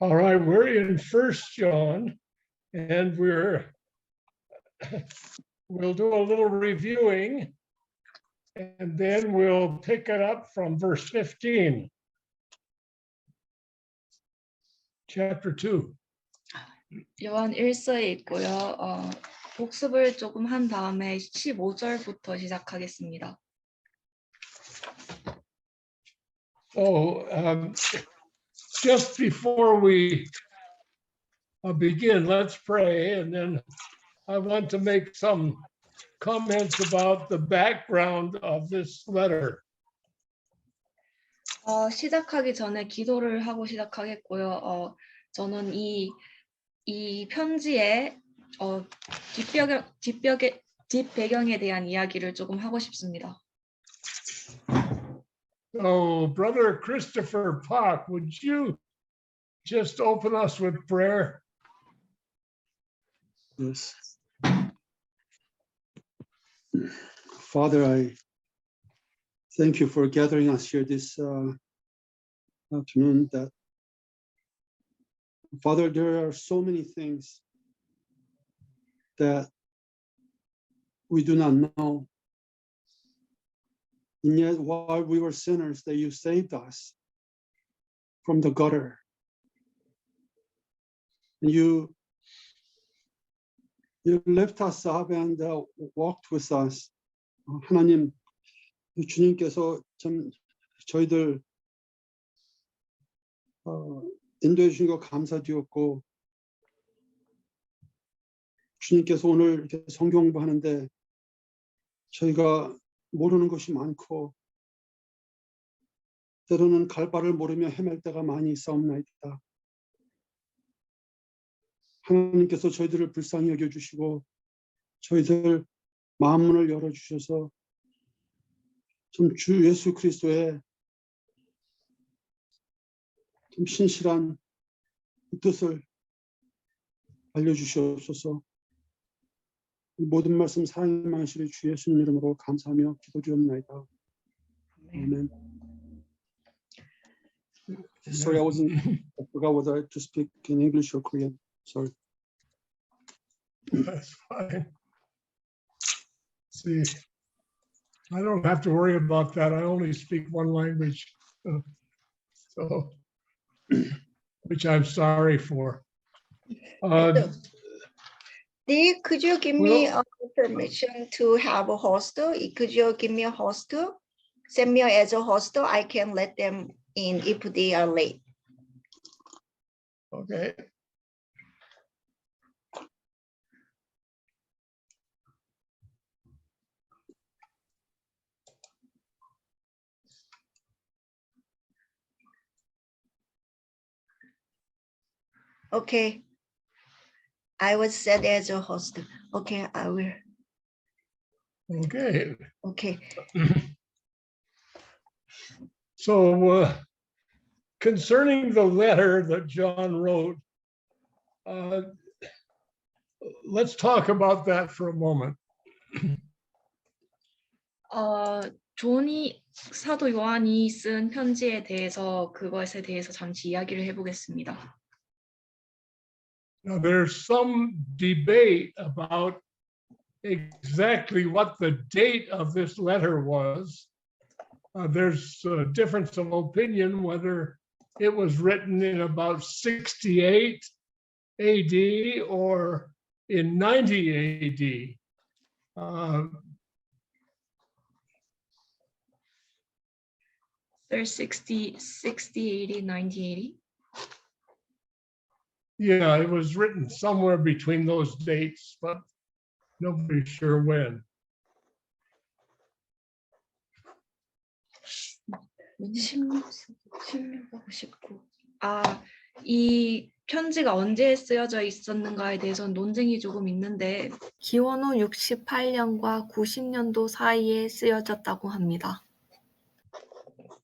All right, we're in First John, and we'll do a little reviewing, and then we'll pick it up from verse 15, chapter 2. 요한 1서에 있고요. 복습을 조금 한 다음에 15절부터 시작하겠습니다. So just before we begin, let's pray, and then I want to make some comments about the background of this letter. 시작하기 전에 기도를 하고 시작하겠고요. 저는 이 편지의 뒷배경에 대한 이야기를 조금 하고 싶습니다. So, Brother Christopher Park, would you just open us with prayer? Yes. Father, I thank you for gathering us here this afternoon. Father, there are so many things that we do not know. And yet, while we were sinners, that you saved us from the gutter. And you lift us up and walked with us. 하나님, 주님께서 참 저희들 인도해 주신 거 감사드렸고, 주님께서 오늘 이렇게 성경 공부하는데 저희가 모르는 것이 많고 때로는 갈 바를 모르며 헤맬 때가 많이 있사옵나이다. 하나님께서 저희들을 불쌍히 여겨주시고 저희들 마음문을 열어주셔서 좀 주 예수 그리스도의 좀 신실한 뜻을 알려주시옵소서. 모든 말씀 사랑이 많으시리 주 예수님 이름으로 감사하며 기도드리옵나이다. 아멘. Sorry, I forgot whether to speak in English or Korean. Sorry. That's fine. See, I don't have to worry about that. I only speak one language, so which I'm sorry for. Dee, could you give me permission to have a host? Could you give me a host? Send me as a host. I can let them in if they are late. Okay. Okay. I was set as a host. Okay, I will. Okay. Okay. So concerning the letter that John wrote, let's talk about that for a moment. 사도 요한이 쓴 편지에 대해서 그것에 대해서 잠시 이야기를 해보겠습니다. Now, there's some debate about exactly what the date of this letter was. There's a difference of opinion whether it was written in about 68 AD or in 90 AD. There's 60, 80, 90, 80. Yeah, it was written somewhere between those dates, but nobody's sure when. 이 편지가 언제 쓰여져 있었는가에 대해서는 논쟁이 조금 있는데 기원 후 68년과 90년도 사이에 쓰여졌다고 합니다.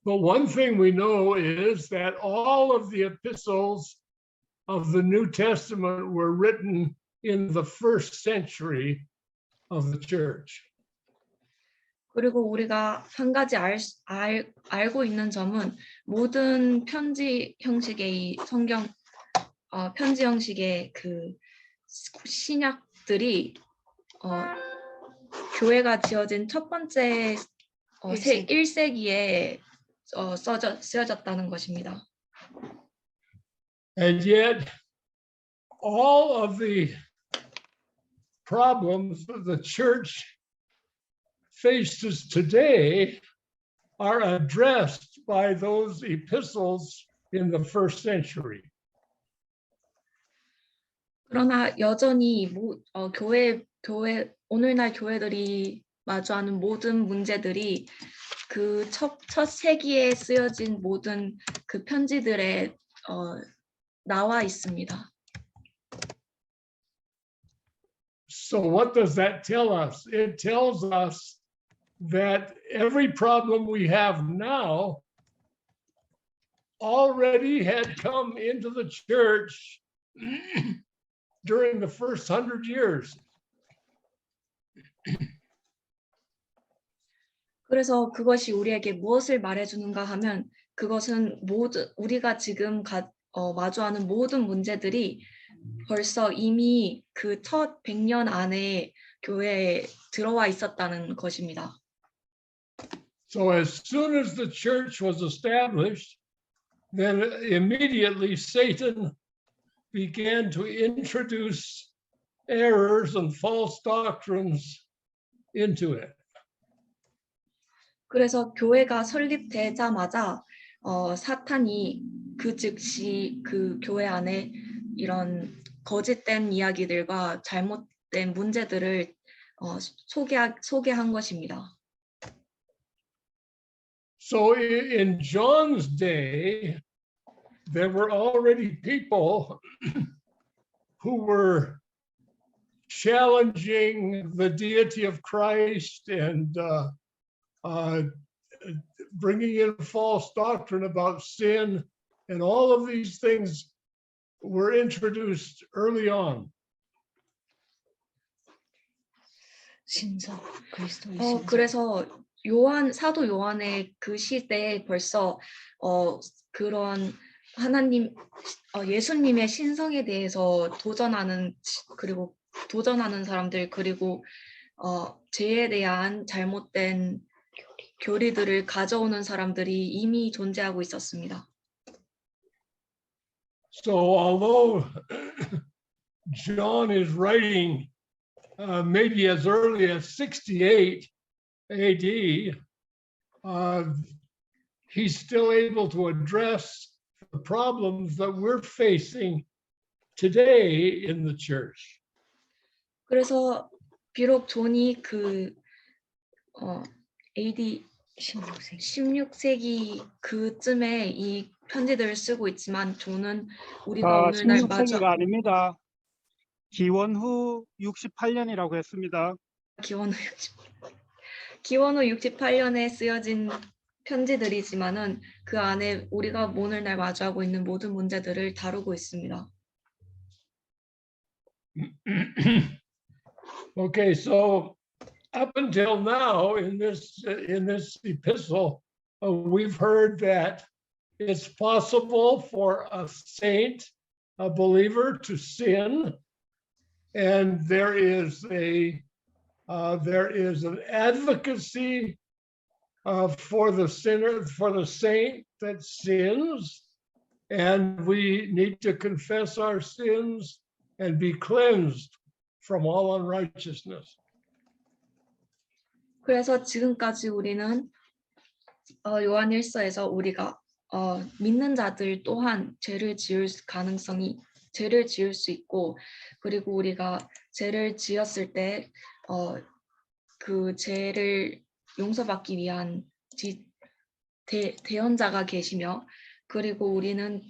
But one thing we know is that all of the epistles of the New Testament were written in the first century of the church. 그리고 우리가 한 가지 알고 있는 점은 모든 편지 형식의 이 성경 편지 형식의 그 신약들이 교회가 지어진 첫 번째 1세기에 쓰여졌다는 것입니다. And yet, all of the problems that the church faces today are addressed by those epistles in the first century. 그러나 여전히 오늘날 교회들이 마주하는 모든 문제들이 그 첫 세기에 쓰여진 모든 그 편지들에 나와 있습니다. So what does that tell us? It tells us that every problem we have now already had come into the church during the first 100 years. 그래서 그것이 우리에게 무엇을 말해주는가 하면 그것은 우리가 지금 마주하는 모든 문제들이 벌써 이미 그 첫 100년 안에 교회에 들어와 있었다는 것입니다. So as soon as the church was established, then immediately Satan began to introduce errors and false doctrines into it. 그래서 교회가 설립되자마자 사탄이 그 즉시 그 교회 안에 이런 거짓된 이야기들과 잘못된 문제들을 소개한 것입니다. So in John's day, there were already people who were challenging the deity of Christ and bringing in false doctrine about sin, and all of these things were introduced early on. 그래서 사도 요한의 그 시대에 벌써 그런 예수님의 신성에 대해서 도전하는 사람들 그리고 죄에 대한 잘못된 교리들을 가져오는 사람들이 이미 존재하고 있었습니다. So although John is writing maybe as early as 68 AD, he's still able to address the problems that we're facing today in the church. 그래서 비록 존이 AD 16세기 그쯤에 이 편지들을 쓰고 있지만 존은 우리가 오늘날 16세기가 아닙니다. 기원 후 68년이라고 했습니다. 기원 후 68년에 쓰여진 편지들이지만은 그 안에 우리가 오늘날 마주하고 있는 모든 문제들을 다루고 있습니다. Okay, so up until now in this epistle, we've heard that it's possible for a saint, a believer, to sin, and there is an advocacy for the sinner, for the saint that sins, and we need to confess our sins and be cleansed from all unrighteousness. 그래서 지금까지 우리는 요한일서에서 우리가 믿는 자들 또한 죄를 지을 수 있고 그리고 우리가 죄를 지었을 때 그 죄를 용서받기 위한 대언자가 계시며 그리고 우리는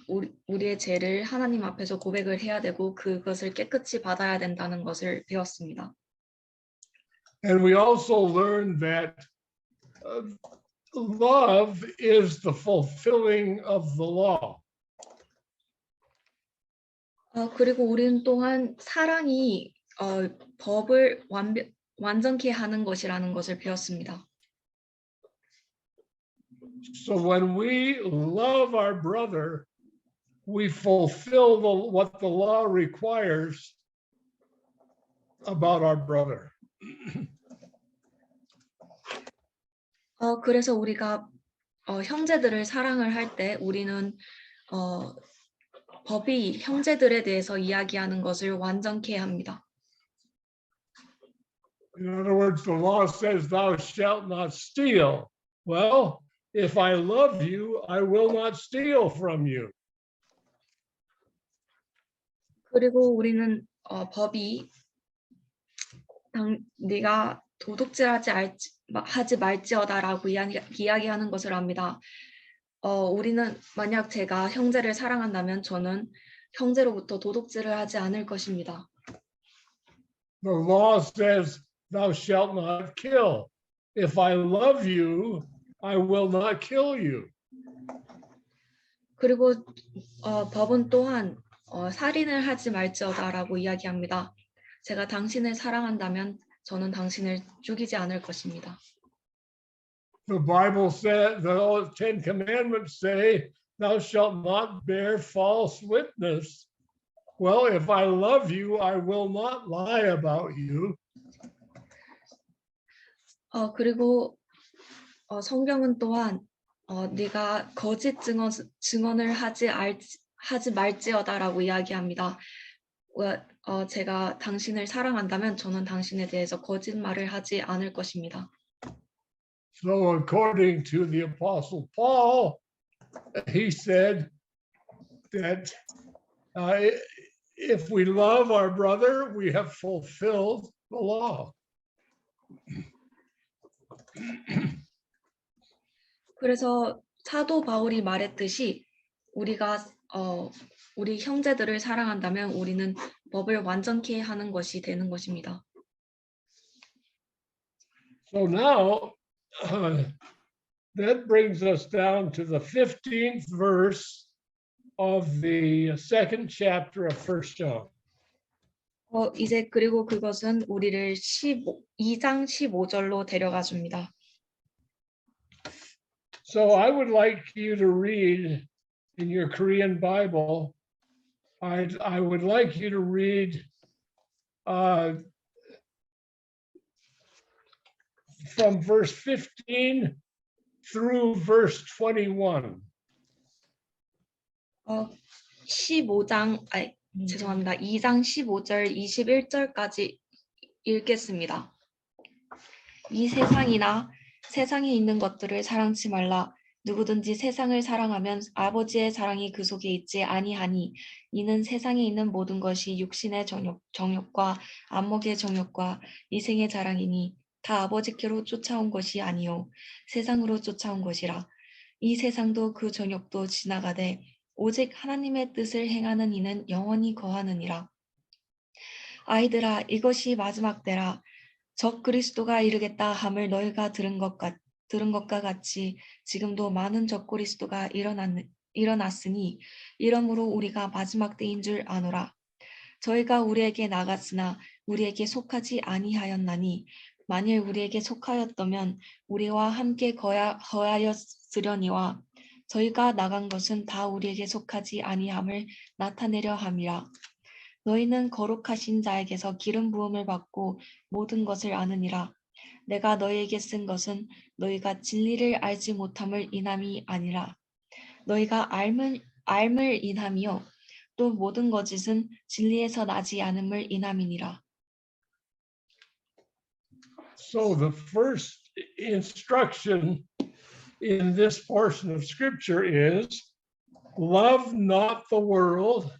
우리의 죄를 하나님 앞에서 고백을 해야 되고 그것을 깨끗이 받아야 된다는 것을 배웠습니다. And we also learned that love is the fulfilling of the law. 그리고 우리는 또한 사랑이 법을 완전케 하는 것이라는 것을 배웠습니다. So when we love our brother, we fulfill what the law requires about our brother. 그래서 우리가 형제들을 사랑을 할 때 우리는 법이 형제들에 대해서 이야기하는 것을 완전케 합니다. In other words, the law says, "Thou shalt not steal." Well, if I love you, I will not steal from you. 그리고 우리는 법이 네가 도둑질하지 하지 말지어다라고 이야기하는 것을 압니다. 우리는 만약 제가 형제를 사랑한다면 저는 형제로부터 도둑질을 하지 않을 것입니다. The law says, "Thou shalt not kill." If I love you, I will not kill you. 그리고 법은 또한 살인을 하지 말지어다라고 이야기합니다. 제가 당신을 사랑한다면 저는 당신을 죽이지 않을 것입니다. The Bible said, the Ten Commandments say, "Thou shalt not bear false witness." Well, if I love you, I will not lie about you. 그리고 성경은 또한 네가 거짓 증언을 하지 말지어다라고 이야기합니다. 제가 당신을 사랑한다면 저는 당신에 대해서 거짓말을 하지 않을 것입니다. So according to the Apostle Paul, he said that if we love our brother, we have fulfilled the law. 그래서 사도 바울이 말했듯이 우리가 우리 형제들을 사랑한다면 우리는 법을 완전케 하는 것이 되는 것입니다. So now that brings us down to the 15th verse of the second chapter of 1 John. 이제 그리고 그것은 우리를 2장 15절로 데려가 줍니다. So I would like you to read in your Korean Bible. I would like you to read from verse 15 through verse 21. 2장 15절 21절까지 읽겠습니다. 이 세상이나 세상에 있는 것들을 사랑치 말라. 누구든지 세상을 사랑하면 아버지의 사랑이 그 속에 있지 아니하니 이는 세상에 있는 모든 것이 육신의 정욕과 안목의 정욕과 이생의 자랑이니 다 아버지께로 쫓아온 것이 아니요 세상으로 쫓아온 것이라. 이 세상도 그 정욕도 지나가되 오직 하나님의 뜻을 행하는 이는 영원히 거하느니라. 아이들아, 이것이 마지막 때라. 적 그리스도가 이르겠다 함을 너희가 들은 것과 같이 지금도 많은 적 그리스도가 일어났으니 이러므로 우리가 마지막 때인 줄 아노라. 저희가 우리에게 나갔으나 우리에게 속하지 아니하였나니 만일 우리에게 속하였다면 우리와 함께 거하였으려니와 저희가 나간 것은 다 우리에게 속하지 아니함을 나타내려 함이라. 너희는 거룩하신 자에게서 기름 부음을 받고 모든 것을 아느니라. 내가 너희에게 쓴 것은 너희가 진리를 알지 못함을 인함이 아니라 너희가 알물 인함이요 또 모든 거짓은 진리에서 나지 않음을 인함이니라. So the first instruction in this portion of scripture is love not the world,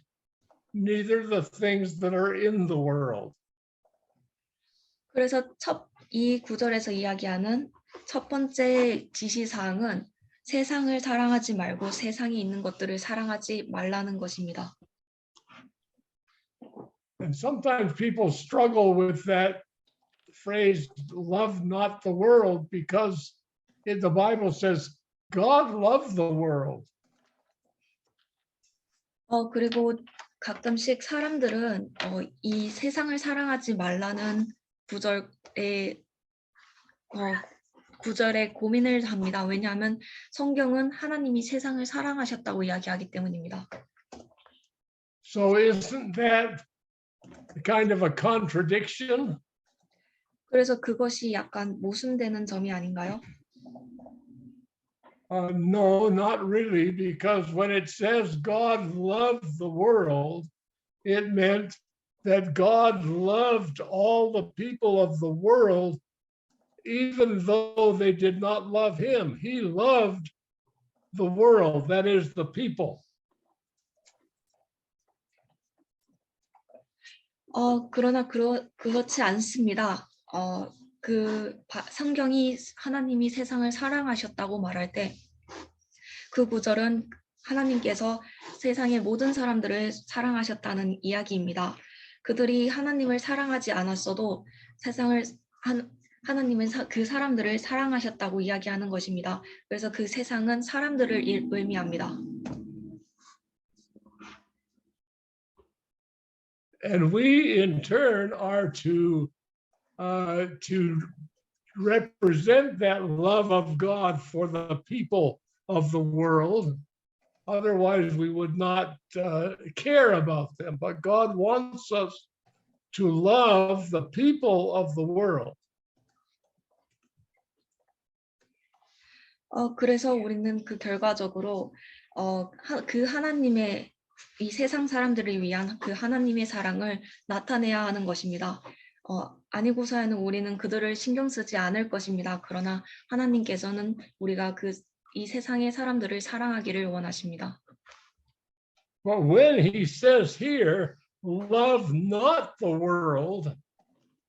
neither the things that are in the world. 그래서 이 구절에서 이야기하는 첫 번째 지시사항은 세상을 사랑하지 말고 세상에 있는 것들을 사랑하지 말라는 것입니다. And sometimes people struggle with that phrase, love not the world, because the Bible says God loved the world. 그리고 가끔씩 사람들은 이 세상을 사랑하지 말라는 구절에 고민을 합니다. 왜냐하면 성경은 하나님이 세상을 사랑하셨다고 이야기하기 때문입니다. So isn't that kind of a contradiction? 그래서 그것이 약간 모순되는 점이 아닌가요? No, not really, because when it says God loved the world, it meant that God loved all the people of the world, even though they did not love him. He loved the world, that is the people. 그러나 그렇지 않습니다. 성경이 하나님이 세상을 사랑하셨다고 말할 때 그 구절은 하나님께서 세상의 모든 사람들을 사랑하셨다는 이야기입니다. 그들이 하나님을 사랑하지 않았어도 하나님은 그 사람들을 사랑하셨다고 이야기하는 것입니다. 그래서 그 세상은 사람들을 의미합니다. And we in turn are to represent that love of God for the people of the world. Otherwise, we would not care about them. But God wants us to love the people of the world. 그래서 우리는 그 결과적으로 그 하나님의 이 세상 사람들을 위한 그 하나님의 사랑을 나타내야 하는 것입니다. 아니고서야는 우리는 그들을 신경 쓰지 않을 것입니다. 그러나 하나님께서는 우리가 이 세상의 사람들을 사랑하기를 원하십니다. But when he says here, love not the world,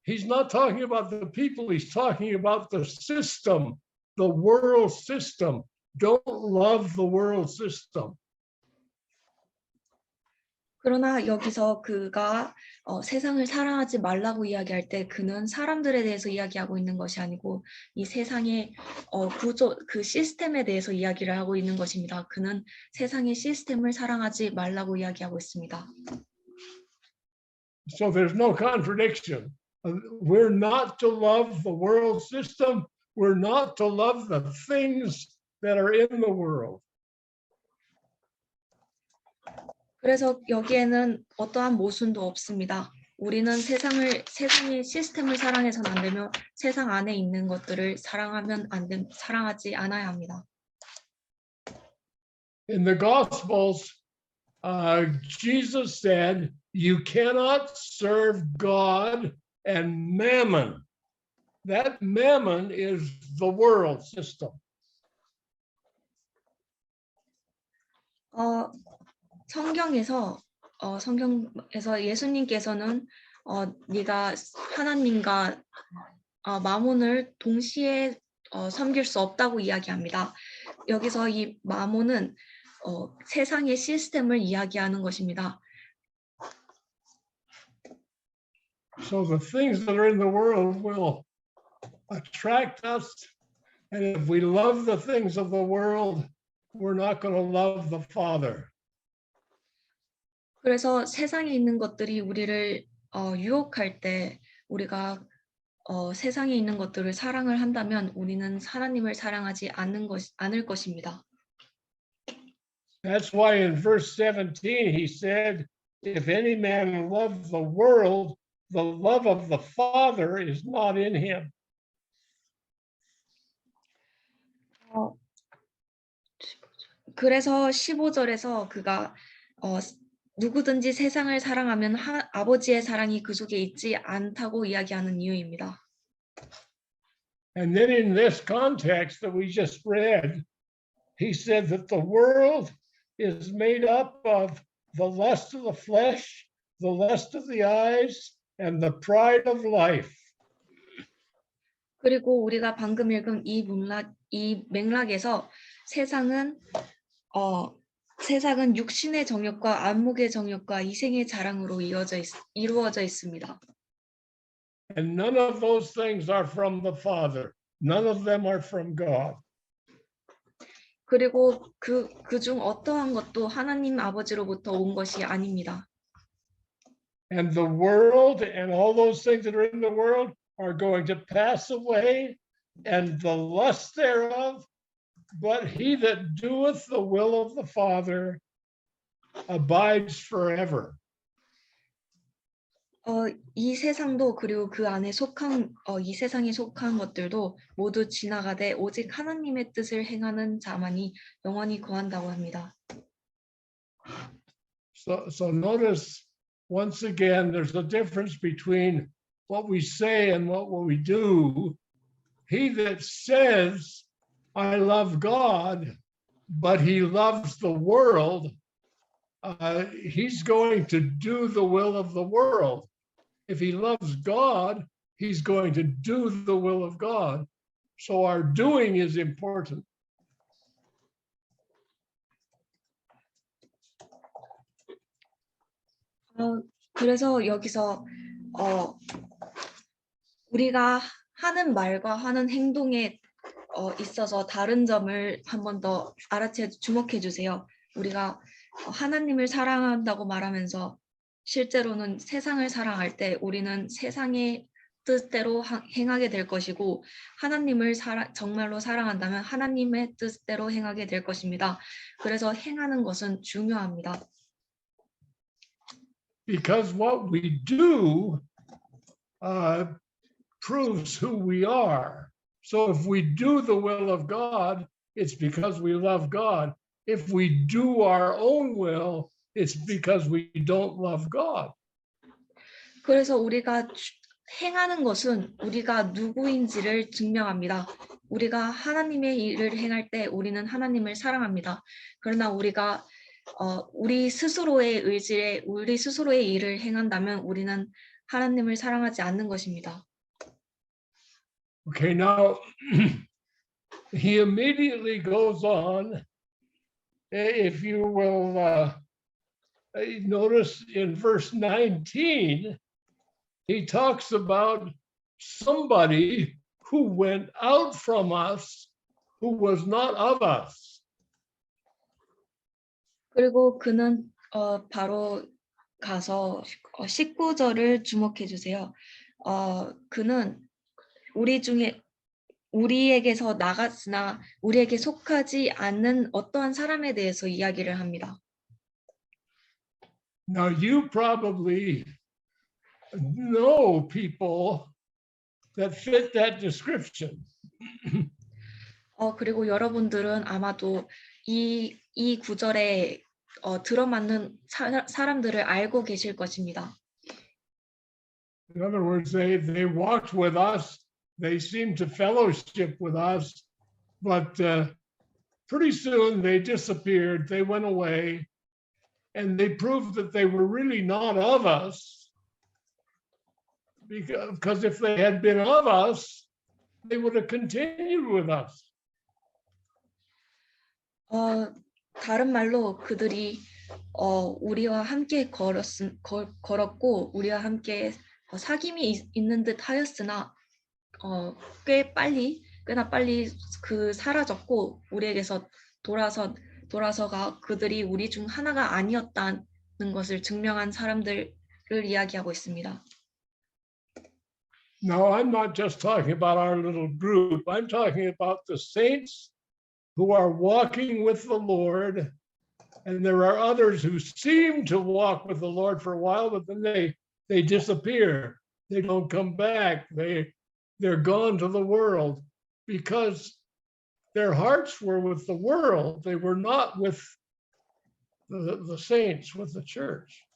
he's not talking about the people, he's talking about the system, the world system. Don't love the world system. 그러나 여기서 그가 세상을 사랑하지 말라고 이야기할 때 그는 사람들에 대해서 이야기하고 있는 것이 아니고 이 세상의 구조, 그 시스템에 대해서 이야기를 하고 있는 것입니다. 그는 세상의 시스템을 사랑하지 말라고 이야기하고 있습니다. So there's no contradiction. We're not to love the world system. We're not to love the things that are in the world. 그래서 여기에는 어떠한 모순도 없습니다. 우리는 세상의 시스템을 사랑해서는 안 되며 세상 안에 있는 것들을 사랑하지 않아야 합니다. In the Gospels, Jesus said, you cannot serve God and mammon. That mammon is the world system. 성경에서 예수님께서는 네가 하나님과 마몬을 동시에 섬길 수 없다고 이야기합니다. 여기서 이 마몬은 세상의 시스템을 이야기하는 것입니다. So the things that are in the world will attract us, and if we love the things of the world, we're not going to love the Father. 그래서 세상에 있는 것들이 우리를 유혹할 때 우리가 세상에 있는 것들을 사랑을 한다면 우리는 하나님을 사랑하지 않을 것입니다. That's why in verse 17 he said, if any man love the world, the love of the Father is not in him. 그래서 15절에서 그가 누구든지 세상을 사랑하면 아버지의 사랑이 그 속에 있지 않다고 이야기하는 이유입니다. And then in this context that we just read, he said that the world is made up of the lust of the flesh, the lust of the eyes, and the pride of life. 그리고 우리가 방금 읽은 이 맥락에서 세상은 육신의 정욕과 안목의 정욕과 이생의 자랑으로 이루어져 있습니다. And none of those things are from the Father. None of them are from God. 그리고 그중 어떠한 것도 하나님 아버지로부터 온 것이 아닙니다. And the world and all those things that are in the world are going to pass away, and the lust thereof, but he that doeth the will of the Father abides forever. 이 세상도 그리고 그 안에 속한 이 세상에 속한 것들도 모두 지나가되 오직 하나님의 뜻을 행하는 자만이 영원히 거한다고 합니다. So notice once again, there's a difference between what we say and what we do. He that says, I love God, but he loves the world, he's going to do the will of the world. If he loves God, he's going to do the will of God. So our doing is important. 그래서 여기서 우리가 하는 말과 하는 행동에 있어서 다른 점을 한 번 더 주목해 주세요. 우리가 하나님을 사랑한다고 말하면서 실제로는 세상을 사랑할 때 우리는 세상의 뜻대로 행하게 될 것이고 하나님을 정말로 사랑한다면 하나님의 뜻대로 행하게 될 것입니다. 그래서 행하는 것은 중요합니다. Because what we do proves who we are. So if we do the will of God, it's because we love God. If we do our own will, it's because we don't love God. 그래서 우리가 행하는 것은 우리가 누구인지를 증명합니다. 우리가 하나님의 일을 행할 때 우리는 하나님을 사랑합니다. 그러나 우리가 우리 스스로의 의지에 우리 스스로의 일을 행한다면 우리는 하나님을 사랑하지 않는 것입니다. Okay, now he immediately goes on. If you will notice in verse 19, he talks about somebody who went out from us who was not of us. 그리고 그는 바로 가서 19절을 주목해 주세요. 그는 우리 중에 우리에게서 나갔으나 우리에게 속하지 않는 어떠한 사람에 대해서 이야기를 합니다. Now you probably know people that fit that description. 그리고 여러분들은 아마도 이 구절에 들어맞는 사람들을 알고 계실 것입니다. In other words, they walked with us. They seemed to fellowship with us, but pretty soon they disappeared. They went away, and they proved that they were really not of us. Because if they had been of us, they would have continued with us. 다른 말로 그들이 우리와 함께 걸었고 우리와 함께 사귐이 있는 듯 하였으나 꽤나 빨리 사라졌고 우리에게서 돌아서가 그들이 우리 중 하나가 아니었다는 것을 증명한 사람들을 이야기하고 있습니다. Now, I'm not just talking about our little group. I'm talking about the saints who are walking with the Lord. And there are others who seem to walk with the Lord for a while, but then they disappear. They don't come back. They're gone to the world because their hearts were with the world. They were not with the saints, with the church.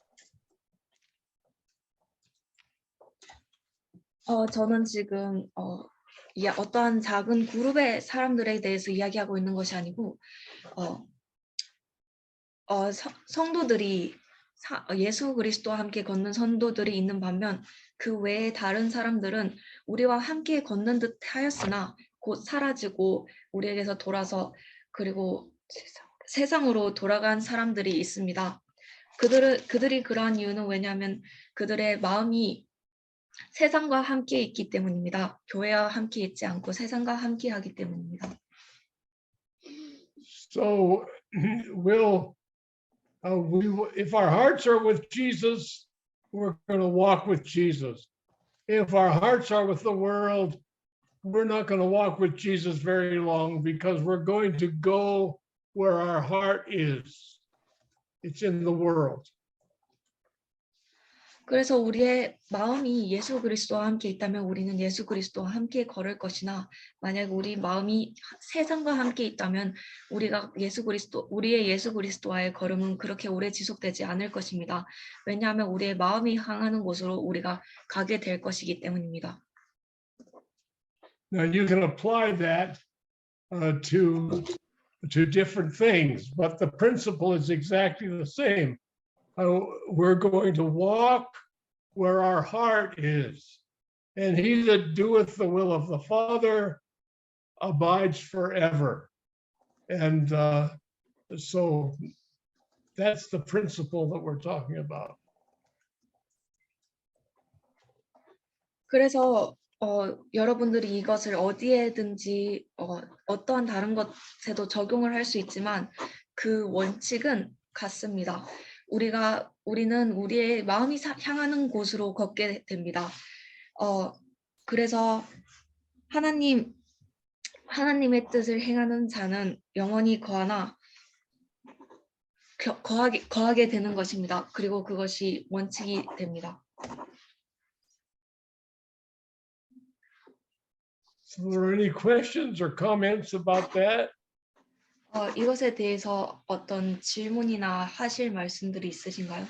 저는 지금 어떠한 작은 그룹의 사람들에 대해서 이야기하고 있는 것이 아니고 성도들이 예수 그리스도와 함께 걷는 성도들이 있는 반면 그 외에 다른 사람들은 우리와 함께 걷는 듯 하였으나 곧 사라지고 우리에게서 돌아서 그리고 세상으로 돌아간 사람들이 있습니다. 그들이 그러한 이유는 왜냐하면 그들의 마음이 세상과 함께 있기 때문입니다. 교회와 함께 있지 않고 세상과 함께 하기 때문입니다. So if our hearts are with Jesus, we're going to walk with Jesus. If our hearts are with the world, we're not going to walk with Jesus very long because we're going to go where our heart is. it's in the world. 그래서 우리의 마음이 예수 그리스도와 함께 있다면 우리는 예수 그리스도와 함께 걸을 것이나 만약 우리 마음이 세상과 함께 있다면 우리의 예수 그리스도와의 걸음은 그렇게 오래 지속되지 않을 것입니다. 왜냐하면 우리의 마음이 향하는 곳으로 우리가 가게 될 것이기 때문입니다. Now you can apply that to different things, but the principle is exactly the same. We're going to walk where our heart is, and he that doeth the will of the Father abides forever. And so that's the principle that we're talking about. 그래서 여러분들이 이것을 어디에든지 어떠한 다른 것에도 적용을 할 수 있지만 그 원칙은 같습니다. 우리는 우리의 마음이 향하는 곳으로 걷게 됩니다. 그래서 하나님의 뜻을 행하는 자는 영원히 거하게 되는 것입니다. 그리고 그것이 원칙이 됩니다. So are there any questions or comments about that? 이것에 대해서 어떤 질문이나 하실 말씀들이 있으신가요?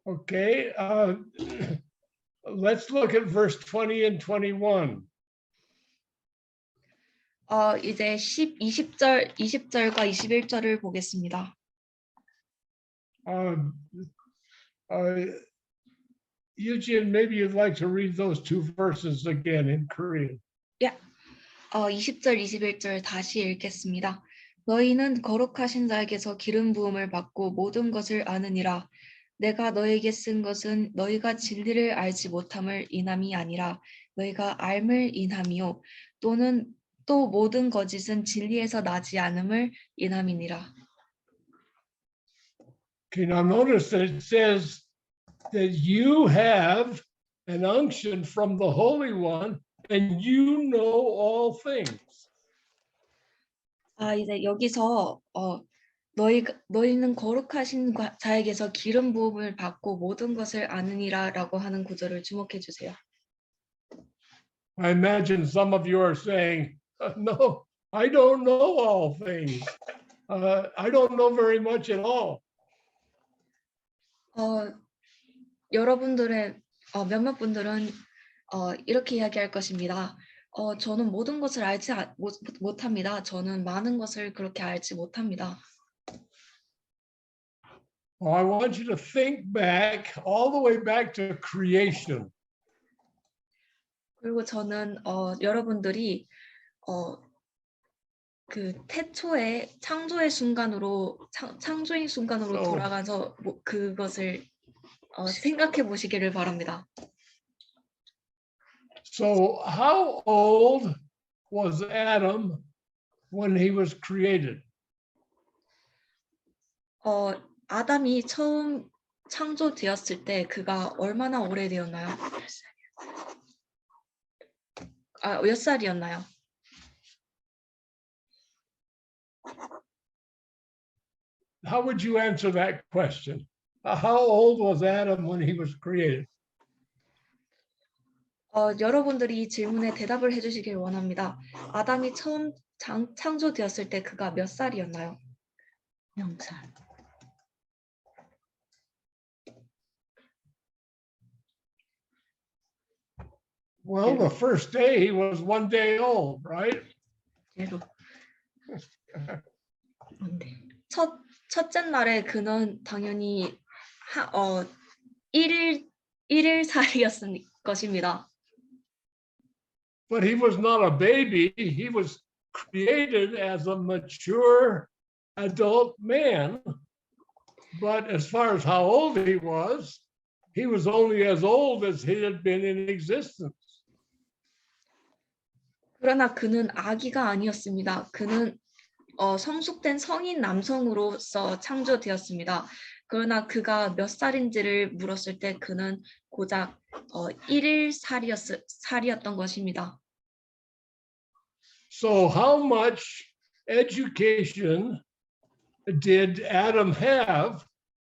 Okay, let's look at verse 20 and 21. 이제 20절과 21절을 보겠습니다. Eugene, maybe you'd like to read those two verses again in Korean. 20절, 21절 다시 읽겠습니다. 너희는 거룩하신 자에게서 기름 부음을 받고 모든 것을 아느니라. 내가 너에게 쓴 것은 너희가 진리를 알지 못함을 인함이 아니라 너희가 알을 인함이요 또는 또 모든 거짓은 진리에서 나지 않음을 인함이니라. Okay, now notice that it says that you have an unction from the Holy One and you know all things. 이제 여기서 너희는 거룩하신 자에게서 기름 부음을 받고 모든 것을 아느니라라고 하는 구절을 주목해 주세요. I imagine some of you are saying, no, I don't know all things. I don't know very much at all. 여러분들의 몇몇 분들은 이렇게 이야기할 것입니다. 저는 모든 것을 알지 못합니다. 저는 많은 것을 그렇게 알지 못합니다. I want you to think back, all the way back to creation. 그리고 저는 여러분들이 그 태초의 창조의 순간으로 돌아가서 그것을 생각해 보시기를 바랍니다. So how old was Adam when he was created? 아담이 처음 창조되었을 때 그가 얼마나 오래되었나요? 몇 살이었나요? How would you answer that question? How old was Adam when he was created? 여러분들이 이 질문에 대답을 해주시길 원합니다. 아담이 처음 창조되었을 때 그가 몇 살이었나요? 0살. Well, the first day he was 1 day old, right? 첫째 날에 그는 당연히 1일살이었을 것입니다. But he was not a baby. He was created as a mature adult man. But as far as how old he was only as old as he had been in existence. 그러나 그는 아기가 아니었습니다. 그는 성숙된 성인 남성으로서 창조되었습니다. 그러나 그가 몇 살인지를 물었을 때 그는 고작 1일 살이었던 것입니다. So how much education did Adam have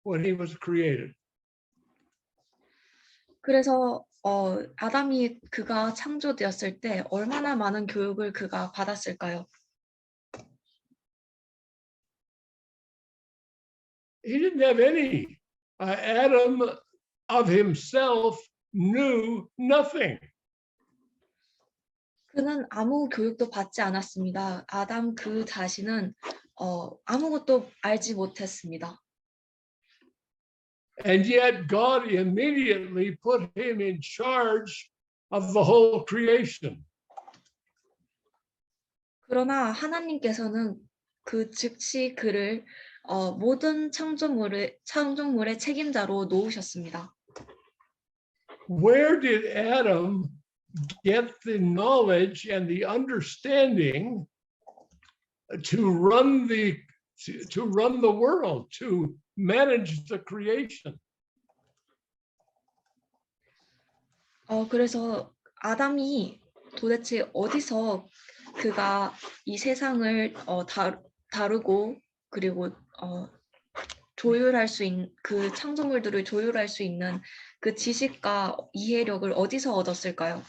when he was created? 그래서 아담이 그가 창조되었을 때 얼마나 많은 교육을 그가 받았을까요? He didn't have any. Adam of himself knew nothing. 그는 아무 교육도 받지 않았습니다. 아담 그 자신은 아무것도 알지 못했습니다. And yet God immediately put him in charge of the whole creation. 그러나 하나님께서는 그 즉시 그를 모든 창조물의 책임자로 놓으셨습니다. Where did Adam get the knowledge and the understanding to run the world, to manage the creation? 그래서 아담이 도대체 어디서 그가 이 세상을 다루고 그리고 조율할 수 있는 그 창조물들을 조율할 수 있는 그 지식과 이해력을 어디서 얻었을까요?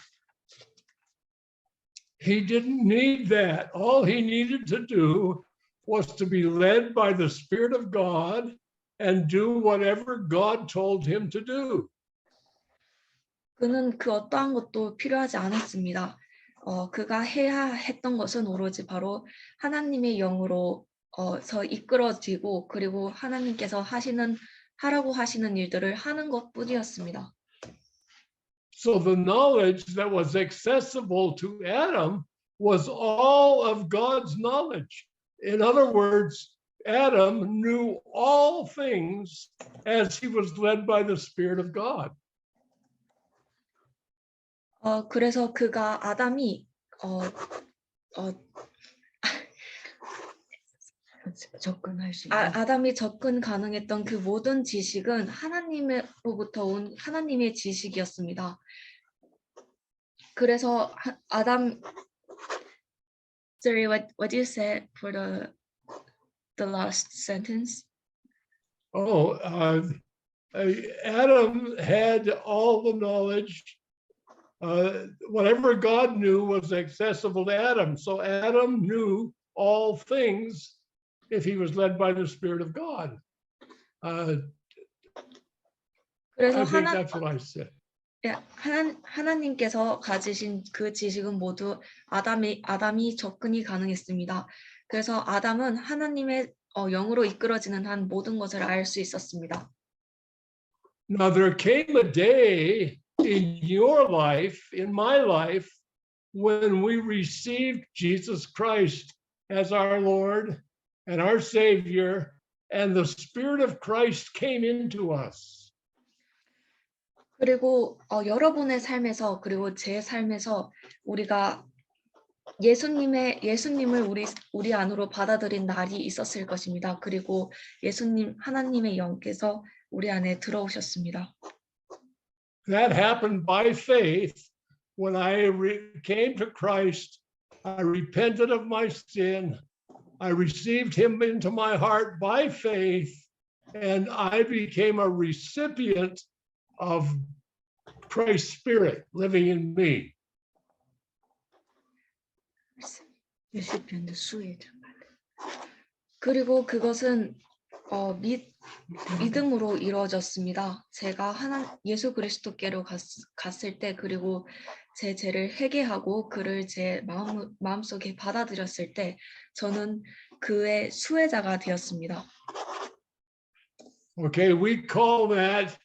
He didn't need that. All he needed to do was to be led by the Spirit of God and do whatever God told him to do. 그는 그 어떠한 것도 필요하지 않았습니다. 그가 해야 했던 것은 오로지 바로 하나님의 영으로서 이끌어지고 그리고 하나님께서 하라고 하시는 일들을 하는 것뿐이었습니다. So the knowledge that was accessible to Adam was all of God's knowledge. In other words, Adam knew all things as he was led by the Spirit of God. 그래서 그가 아담이 접근할 수 있는 아담이 접근 가능했던 그 모든 지식은 하나님으로부터 온 하나님의 지식이었습니다. 그래서 아담 Sorry, what do you say for the last sentence? Adam had all the knowledge. Whatever God knew was accessible to Adam. So Adam knew all things if he was led by the Spirit of God. 그래서 I think that's what I said. 하나님께서 가지신 그 지식은 모두 아담이 접근이 가능했습니다. 그래서 아담은 하나님의 영으로 이끌어지는 한 모든 것을 알 수 있었습니다. Now there came a day in your life, in my life, when we received Jesus Christ as our Lord and our Savior, and the Spirit of Christ came into us. 그리고 여러분의 삶에서 그리고 제 삶에서 우리가 예수님을 우리 안으로 받아들인 날이 있었을 것입니다. 그리고 하나님의 영께서 우리 안에 들어오셨습니다. That happened by faith. When I came to Christ, I repented of my sin. I received him into my heart by faith, and I became a recipient of Christ's Spirit living in me. 레시피언트 수혜 그리고 그것은 믿음으로 이루어졌습니다. 제가 예수 그리스도께로 갔을 때 그리고 제 죄를 회개하고 그를 제 마음속에 받아들였을 때 저는 그의 수혜자가 되었습니다. Okay, we call that,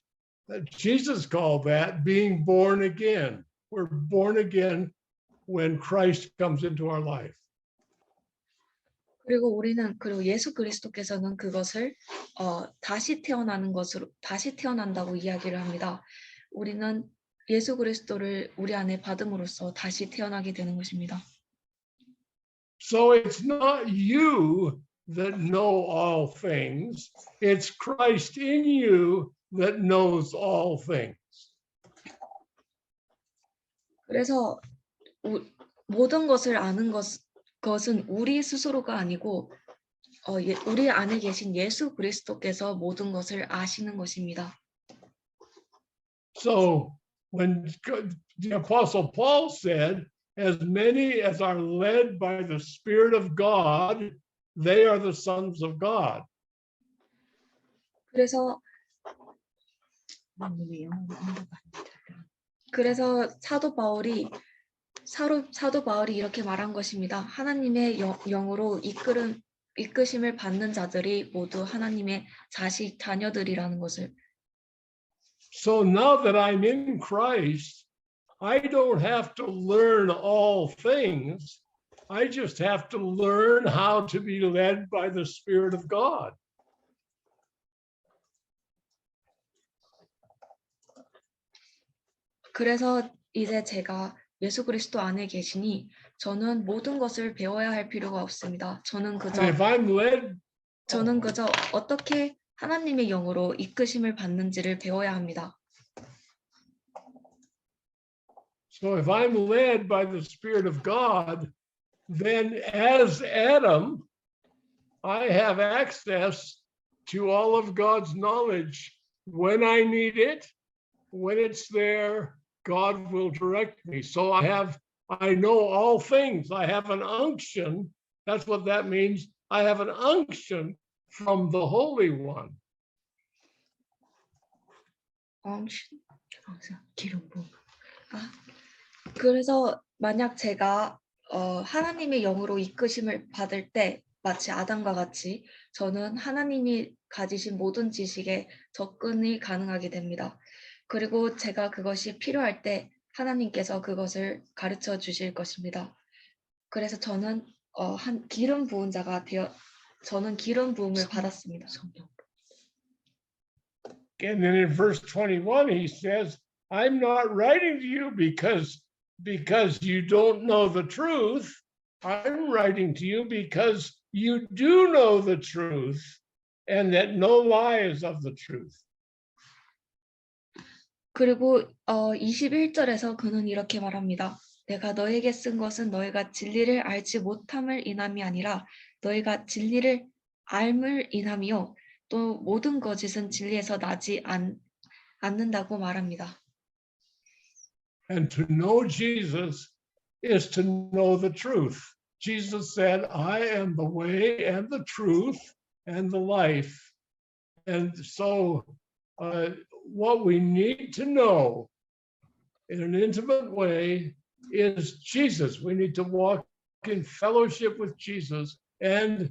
Jesus called that being born again. We're born again when Christ comes into our life. 그리고 예수 그리스도께서는 그것을 다시 태어난다고 이야기를 합니다. 우리는 예수 그리스도를 우리 안에 받음으로써 다시 태어나게 되는 것입니다. So it's not you that know all things. It's Christ in you that knows all things. 그래서 모든 것을 아는 것은 우리 스스로가 아니고 우리 안에 계신 예수 그리스도께서 모든 것을 아시는 것입니다. So when the Apostle Paul said, as many as are led by the Spirit of God, they are the sons of God. 그래서 사도 바울이 이렇게 말한 것입니다. 하나님의 영으로 이끄심을 받는 자들이 모두 하나님의 자녀들이라는 것을. So now that I'm in Christ, I don't have to learn all things. I just have to learn how to be led by the Spirit of God. 그래서 이제 제가 예수 그리스도 안에 계시니 저는 모든 것을 배워야 할 필요가 없습니다. 저는 And if I'm led, 그저 어떻게 하나님의 영으로 이끄심을 받는지를 배워야 합니다. so if I'm led by the Spirit of God, then as Adam, I have access to all of God's knowledge when I need it. When it's there, God will direct me. So I know all things. I have an unction. That's what that means. I have an unction from the Holy One. 그래서 만약 제가 하나님의 영으로 이끄심을 받을 때 마치 아담과 같이 저는 하나님이 가지신 모든 지식에 접근이 가능하게 됩니다. 그리고 제가 그것이 필요할 때 하나님께서 그것을 가르쳐 주실 것입니다. 그래서 저는 기름 부은 자가 저는 기름 부음을 받았습니다. And then in verse 21, he says, I'm not writing to you because you don't know the truth. I'm writing to you because you do know the truth and that no lie is of the truth. 그리고 21절에서 그는 이렇게 말합니다. 내가 너에게 쓴 것은 너희가 진리를 알지 못함을 인함이 아니라 너희가 진리를 알물 인함이요 또 모든 거짓은 진리에서 나지 않는다고 말합니다. And to know Jesus is to know the truth. Jesus said, I am the way and the truth and the life. And so what we need to know in an intimate way is Jesus. We need to walk in fellowship with Jesus. And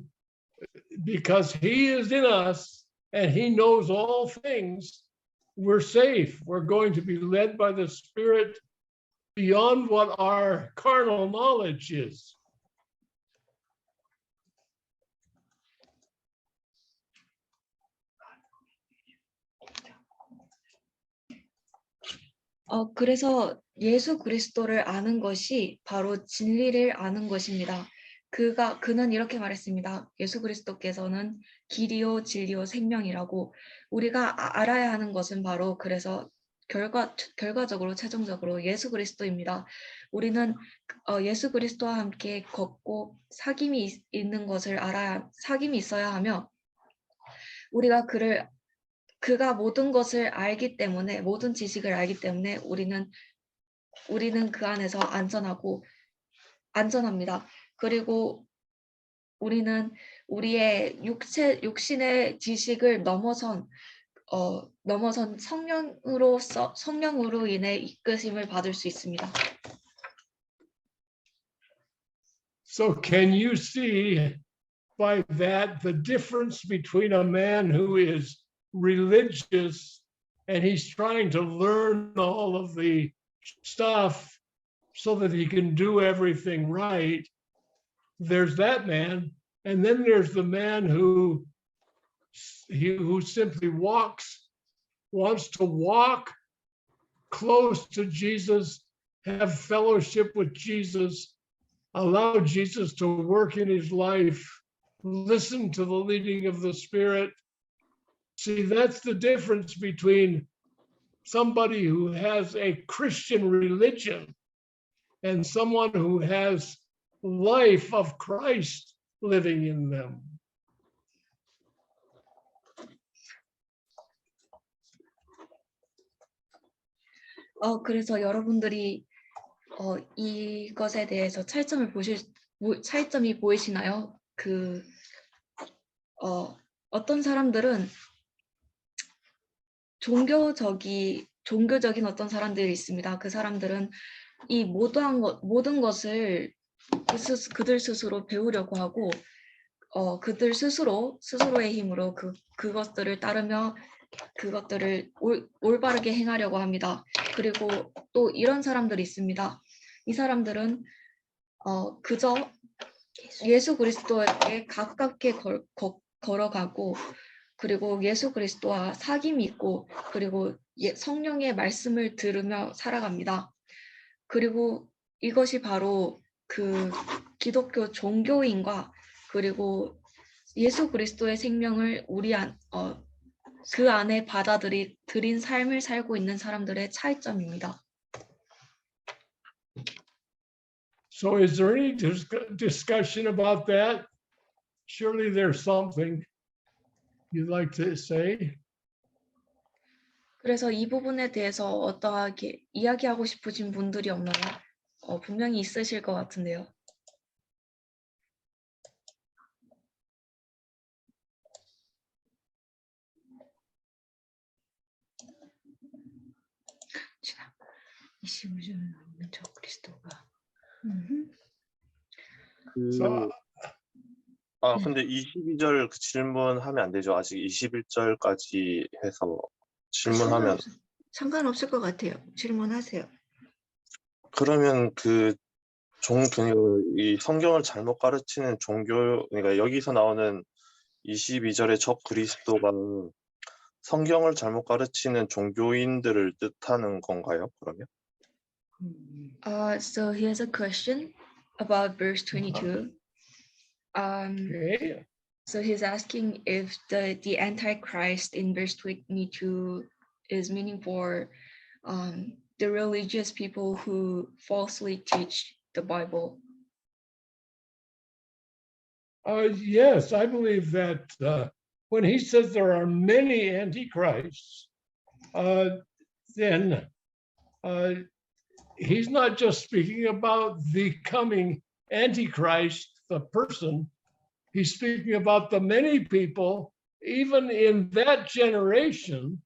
because he is in us and he knows all things, we're safe. We're going to be led by the Spirit beyond what our carnal knowledge is. 그래서 예수 그리스도를 아는 것이 바로 진리를 아는 것입니다. 그는 이렇게 말했습니다. 예수 그리스도께서는 길이요 진리요 생명이라고 우리가 알아야 하는 것은 바로 그래서 결과적으로 최종적으로 예수 그리스도입니다. 우리는 예수 그리스도와 함께 걷고 사귐이 있는 것을 사귐이 있어야 하며 우리가 그가 모든 것을 알기 때문에 모든 지식을 알기 때문에 우리는 그 안에서 안전합니다. 그리고 우리는 우리의 육신의 지식을 넘어선 성령으로 인해 이끄심을 받을 수 있습니다. So can you see by that the difference between a man who is religious and he's trying to learn all of the stuff so that he can do everything right? There's that man, and then there's the man who simply wants to walk close to Jesus, have fellowship with Jesus, allow Jesus to work in his life listen to the leading of the Spirit. See, that's the difference between somebody who has a Christian religion and someone who has life of Christ living in them. 그래서 여러분들이 이것에 대해서 차이점이 보이시나요? 어떤 사람들은 종교적인 어떤 사람들이 있습니다. 그 사람들은 이 모든 것을 그들 스스로 배우려고 하고 그들 스스로의 힘으로 그것들을 따르며 그것들을 올바르게 행하려고 합니다. 그리고 또 이런 사람들이 있습니다. 이 사람들은 그저 예수 그리스도에게 가깝게 걸어가고 그리고 예수 그리스도와 사귐이 있고 그리고 성령의 말씀을 들으며 살아갑니다. 그리고 이것이 바로 그 기독교 종교인과 그리고 예수 그리스도의 생명을 그 안에 받아들인 삶을 살고 있는 사람들의 차이점입니다. So is there any discussion about that? Surely there's something you'd like to say? 그래서 이 부분에 대해서 어떠하게 이야기하고 싶으신 분들이 없나요? 분명히 있으실 것 같은데요. 이 심지어는 없는 저 그리스도가 근데 22절 그 질문하면 안 되죠. 아직 21절까지 해서 질문하면 상관없을 것 같아요. 질문하세요. 그러면 이 성경을 잘못 가르치는 종교, 그러니까 여기서 나오는 22절의 적 그리스도가 성경을 잘못 가르치는 종교인들을 뜻하는 건가요? 그러면? So here's a question about verse 22. Okay. So he's asking if the Antichrist in verse 22 is meaning for the religious people who falsely teach the Bible. Yes, I believe that when he says there are many antichrists, then he's not just speaking about the coming antichrist, the person. He's speaking about the many people, even in that generation,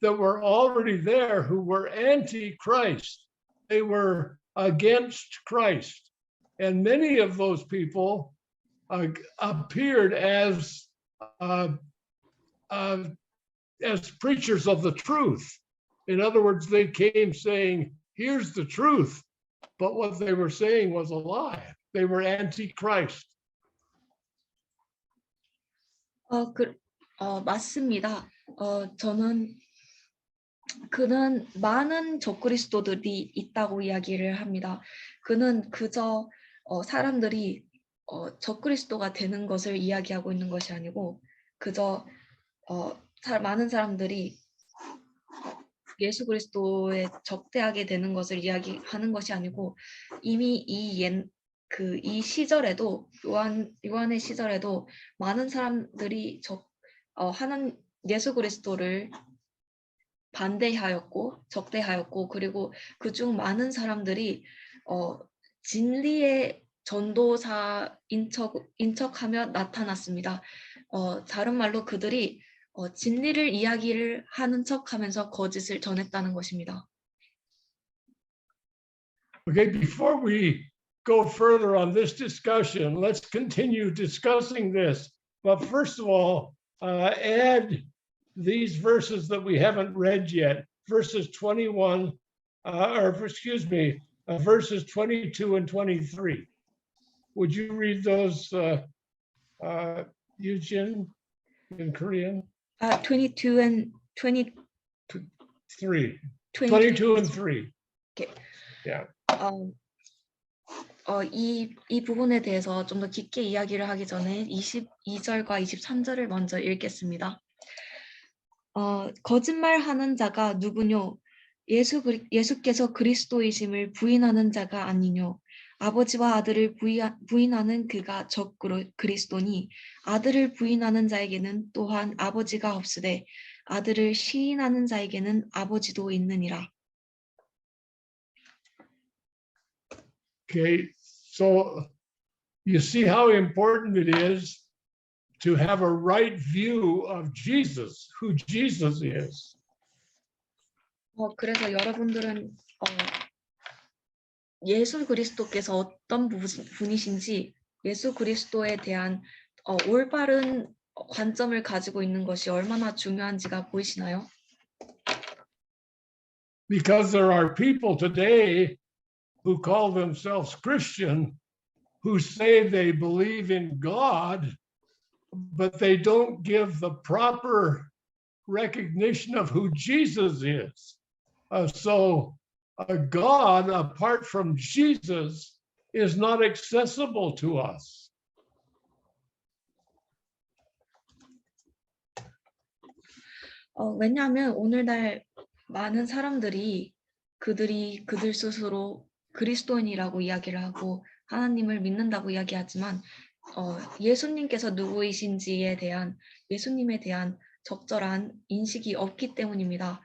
that were already there who were anti-Christ. They were against Christ. And many of those people appeared as preachers of the truth. In other words, they came saying, here's the truth. But what they were saying was a lie. They were anti-Christ. 맞습니다. 그는 많은 적그리스도들이 있다고 이야기를 합니다. 그는 그저 사람들이 적그리스도가 되는 것을 이야기하고 있는 것이 아니고 그저 많은 사람들이 예수 그리스도에 적대하게 되는 것을 이야기하는 것이 아니고 이미 이 시절에도 요한의 시절에도 많은 사람들이 하나님 예수 그리스도를 반대하였고 적대하였고 그리고 그중 많은 사람들이 진리의 전도사인 척하며 나타났습니다. 다른 말로 그들이 진리를 이야기를 하는 척하면서 거짓을 전했다는 것입니다. Okay, before we go further on this discussion, let's continue discussing this. But first of all, add these verses that we haven't read yet, verses 21, verses 22 and 23. Would you read those, Eugene, in Korean? 22 and 23. 22 and 3. Okay. Yeah. 이 부분에 대해서 좀 더 깊게 이야기를 하기 전에 22절과 23절을 먼저 읽겠습니다. 거짓말하는 자가 누구뇨? 예수께서 그리스도이심을 부인하는 자가 아니뇨? 아버지와 아들을 부인하는 그가 적 그리스도니 아들을 부인하는 자에게는 또한 아버지가 없으되 아들을 시인하는 자에게는 아버지도 있느니라. Okay, so you see how important it is to have a right view of Jesus, who Jesus is. 그래서 여러분들은 예수 그리스도께서 어떤 분이신지 예수 그리스도에 대한 올바른 관점을 가지고 있는 것이 얼마나 중요한지가 보이시나요? Because there are people today who call themselves Christian, who say they believe in God, but they don't give the proper recognition of who Jesus is. So a God apart from Jesus is not accessible to us. 왜냐하면 오늘날 많은 사람들이 그들 스스로 그리스도인이라고 이야기를 하고 하나님을 믿는다고 이야기하지만 예수님께서 누구이신지에 대한 예수님에 대한 적절한 인식이 없기 때문입니다.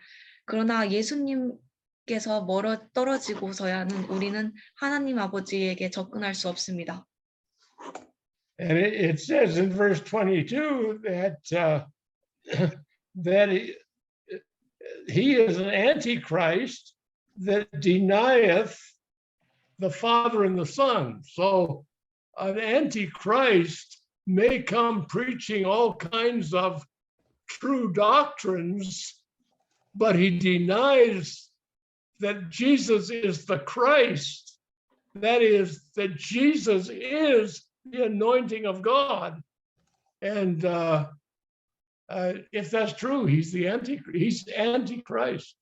그러나 예수님께서 멀어 떨어지고서야는 우리는 하나님 아버지에게 접근할 수 없습니다. And it says in verse 22 that he is an antichrist that denieth the Father and the Son. So an antichrist may come preaching all kinds of true doctrines, but he denies that Jesus is the Christ. That is, that Jesus is the anointing of God. And if that's true, he's Antichrist.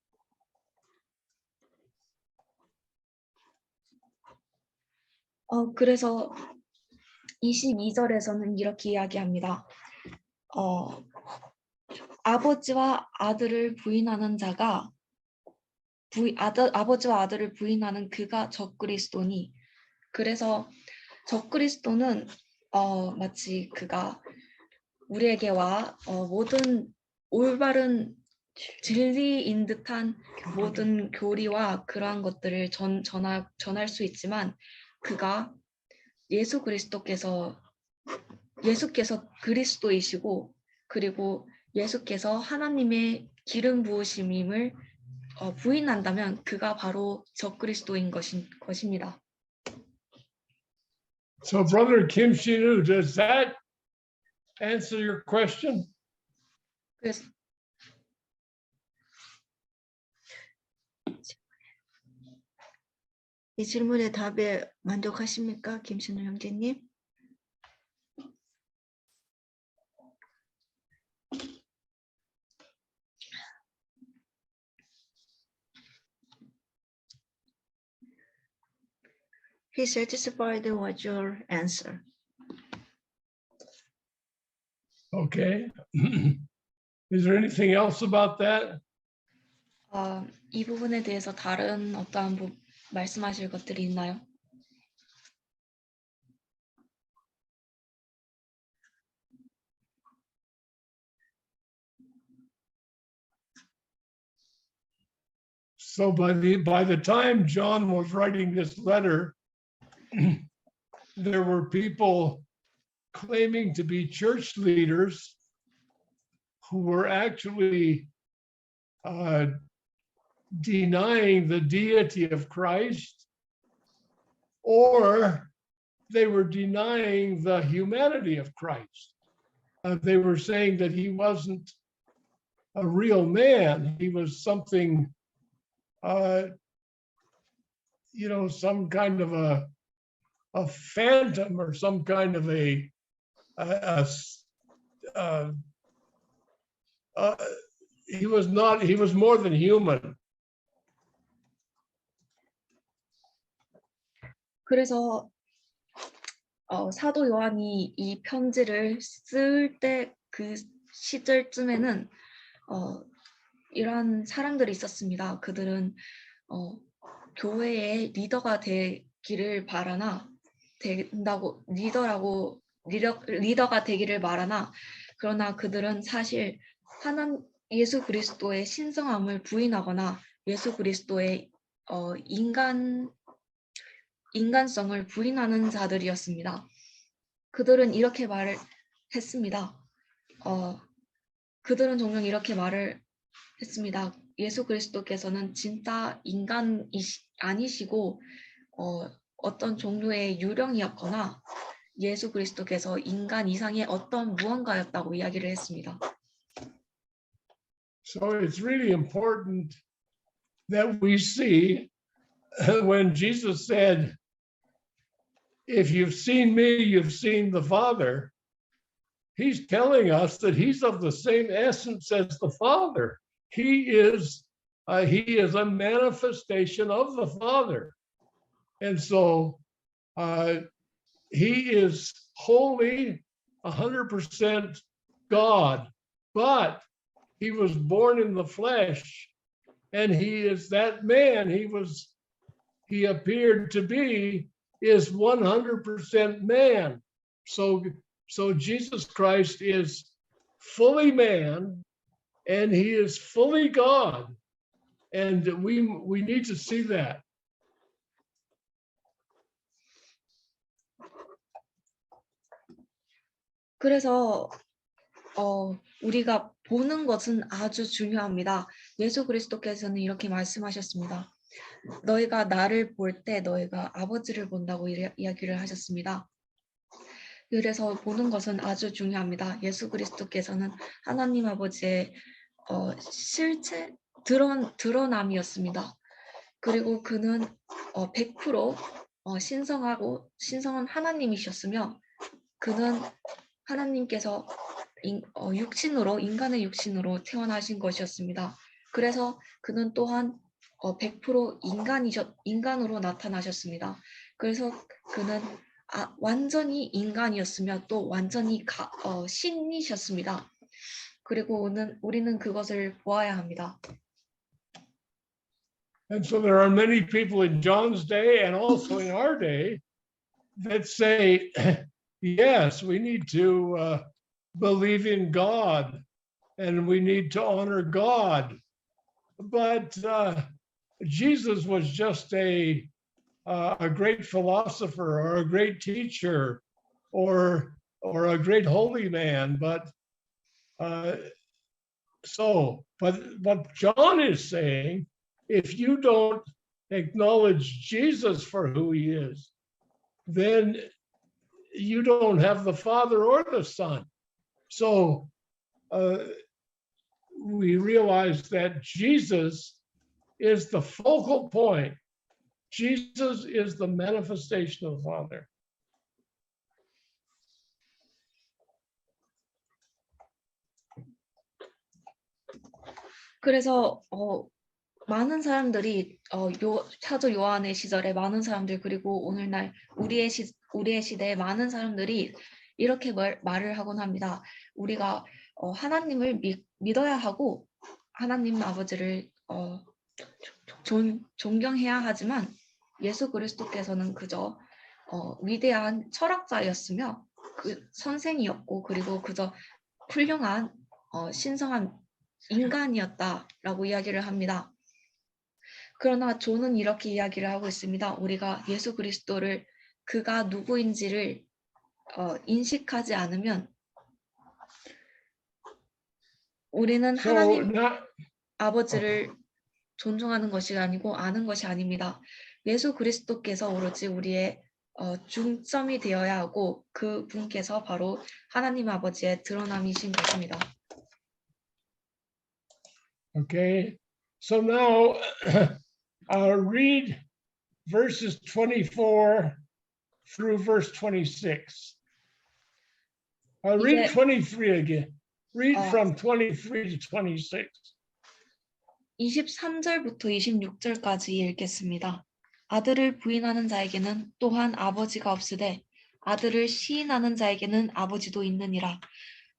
그래서 22절에서는 이렇게 이야기합니다. 아버지와 아들을 부인하는 자가 아버지와 아들을 부인하는 그가 적그리스도니. 그래서 적그리스도는 마치 그가 우리에게 와 모든 올바른 진리인 듯한 모든 교리와 그러한 것들을 전할 수 있지만 그가 예수께서 그리스도이시고 그리고 예수께서 하나님의 기름 부으심임을 부인한다면 그가 바로 적그리스도인 것입니다. So, Brother Kim Shin-woo, does that answer your question? 그래서 이 질문의 답에 만족하십니까, 김신우 형제님? He satisfied with your answer. Okay. Is there anything else about that? 이 부분에 대해서 다른 어떠한 말씀하실 것들이 있나요? So by the time John was writing this letter, there were people claiming to be church leaders who were actually denying the deity of Christ, or they were denying the humanity of Christ. They were saying that he wasn't a real man. He was something, some kind of a phantom or some kind of he was more than human. 그래서 사도 요한이 이 편지를 쓸 때 그 시절쯤에는 이러한 사람들이 있었습니다. 그들은 교회의 리더가 되기를 바라나 된다고 리더가 되기를 바라나 그러나 그들은 사실 예수 그리스도의 신성함을 부인하거나 예수 그리스도의 인간성을 부인하는 자들이었습니다. 그들은 이렇게 말을 했습니다. 그들은 종종 이렇게 말을 했습니다. 예수 그리스도께서는 진짜 인간이 아니시고 어떤 종류의 유령이었거나 예수 그리스도께서 인간 이상의 어떤 무언가였다고 이야기를 했습니다. So it's really important that we see when Jesus said, if you've seen me, you've seen the Father. He's telling us that he's of the same essence as the Father. He is a manifestation of the Father. And so he is wholly 100% God, but he was born in the flesh, and he is that man he appeared to be is 100% man. So Jesus Christ is fully man and he is fully God. And we need to see that. 그래서 우리가 보는 것은 아주 중요합니다. 예수 그리스도께서는 이렇게 말씀하셨습니다. 너희가 나를 볼 때 너희가 아버지를 본다고 이야기를 하셨습니다. 그래서 보는 것은 아주 중요합니다. 예수 그리스도께서는 하나님 아버지의 실체 드러남이었습니다. 그리고 그는 100% 신성한 하나님이셨으며 그는 하나님께서 인간의 육신으로 태어나신 것이었습니다. 그래서 그는 또한 100% 인간으로 나타나셨습니다. 그래서 그는 완전히 인간이었으며 또 완전히 신이셨습니다. 그리고 우리는 그것을 보아야 합니다. And so there are many people in John's day and also in our day that say, yes, we need to believe in God and we need to honor God. But Jesus was just a great philosopher or a great teacher or a great holy man. But what John is saying, if you don't acknowledge Jesus for who he is, then you don't have the Father or the Son. So we realize that Jesus is the focal point. Jesus is the manifestation of the Father. 그래서 많은 사람들이 사도 요한의 시절에 많은 사람들 그리고 오늘날 우리의 시대에 많은 사람들이 이렇게 말을 하곤 합니다. 우리가 하나님을 믿어야 하고 하나님 아버지를 존경해야 하지만 예수 그리스도께서는 그저 위대한 철학자였으며 그 선생이었고 그리고 그저 훌륭한 신성한 인간이었다라고 이야기를 합니다. 그러나 존은 이렇게 이야기를 하고 있습니다. 우리가 예수 그리스도를 그가 누구인지를 인식하지 않으면 우리는 하나님 아버지를 존중하는 것이 아니고 아는 것이 아닙니다. 예수 그리스도께서 오로지 우리의 중점이 되어야 하고 그 분께서 바로 하나님 아버지의 드러남이신 것입니다. Okay, so now read verses 24 through verse 26. Read 23 again. Read from 23 to 26. 23절부터 26절까지 읽겠습니다. 아들을 부인하는 자에게는 또한 아버지가 없으되 아들을 시인하는 자에게는 아버지도 있느니라.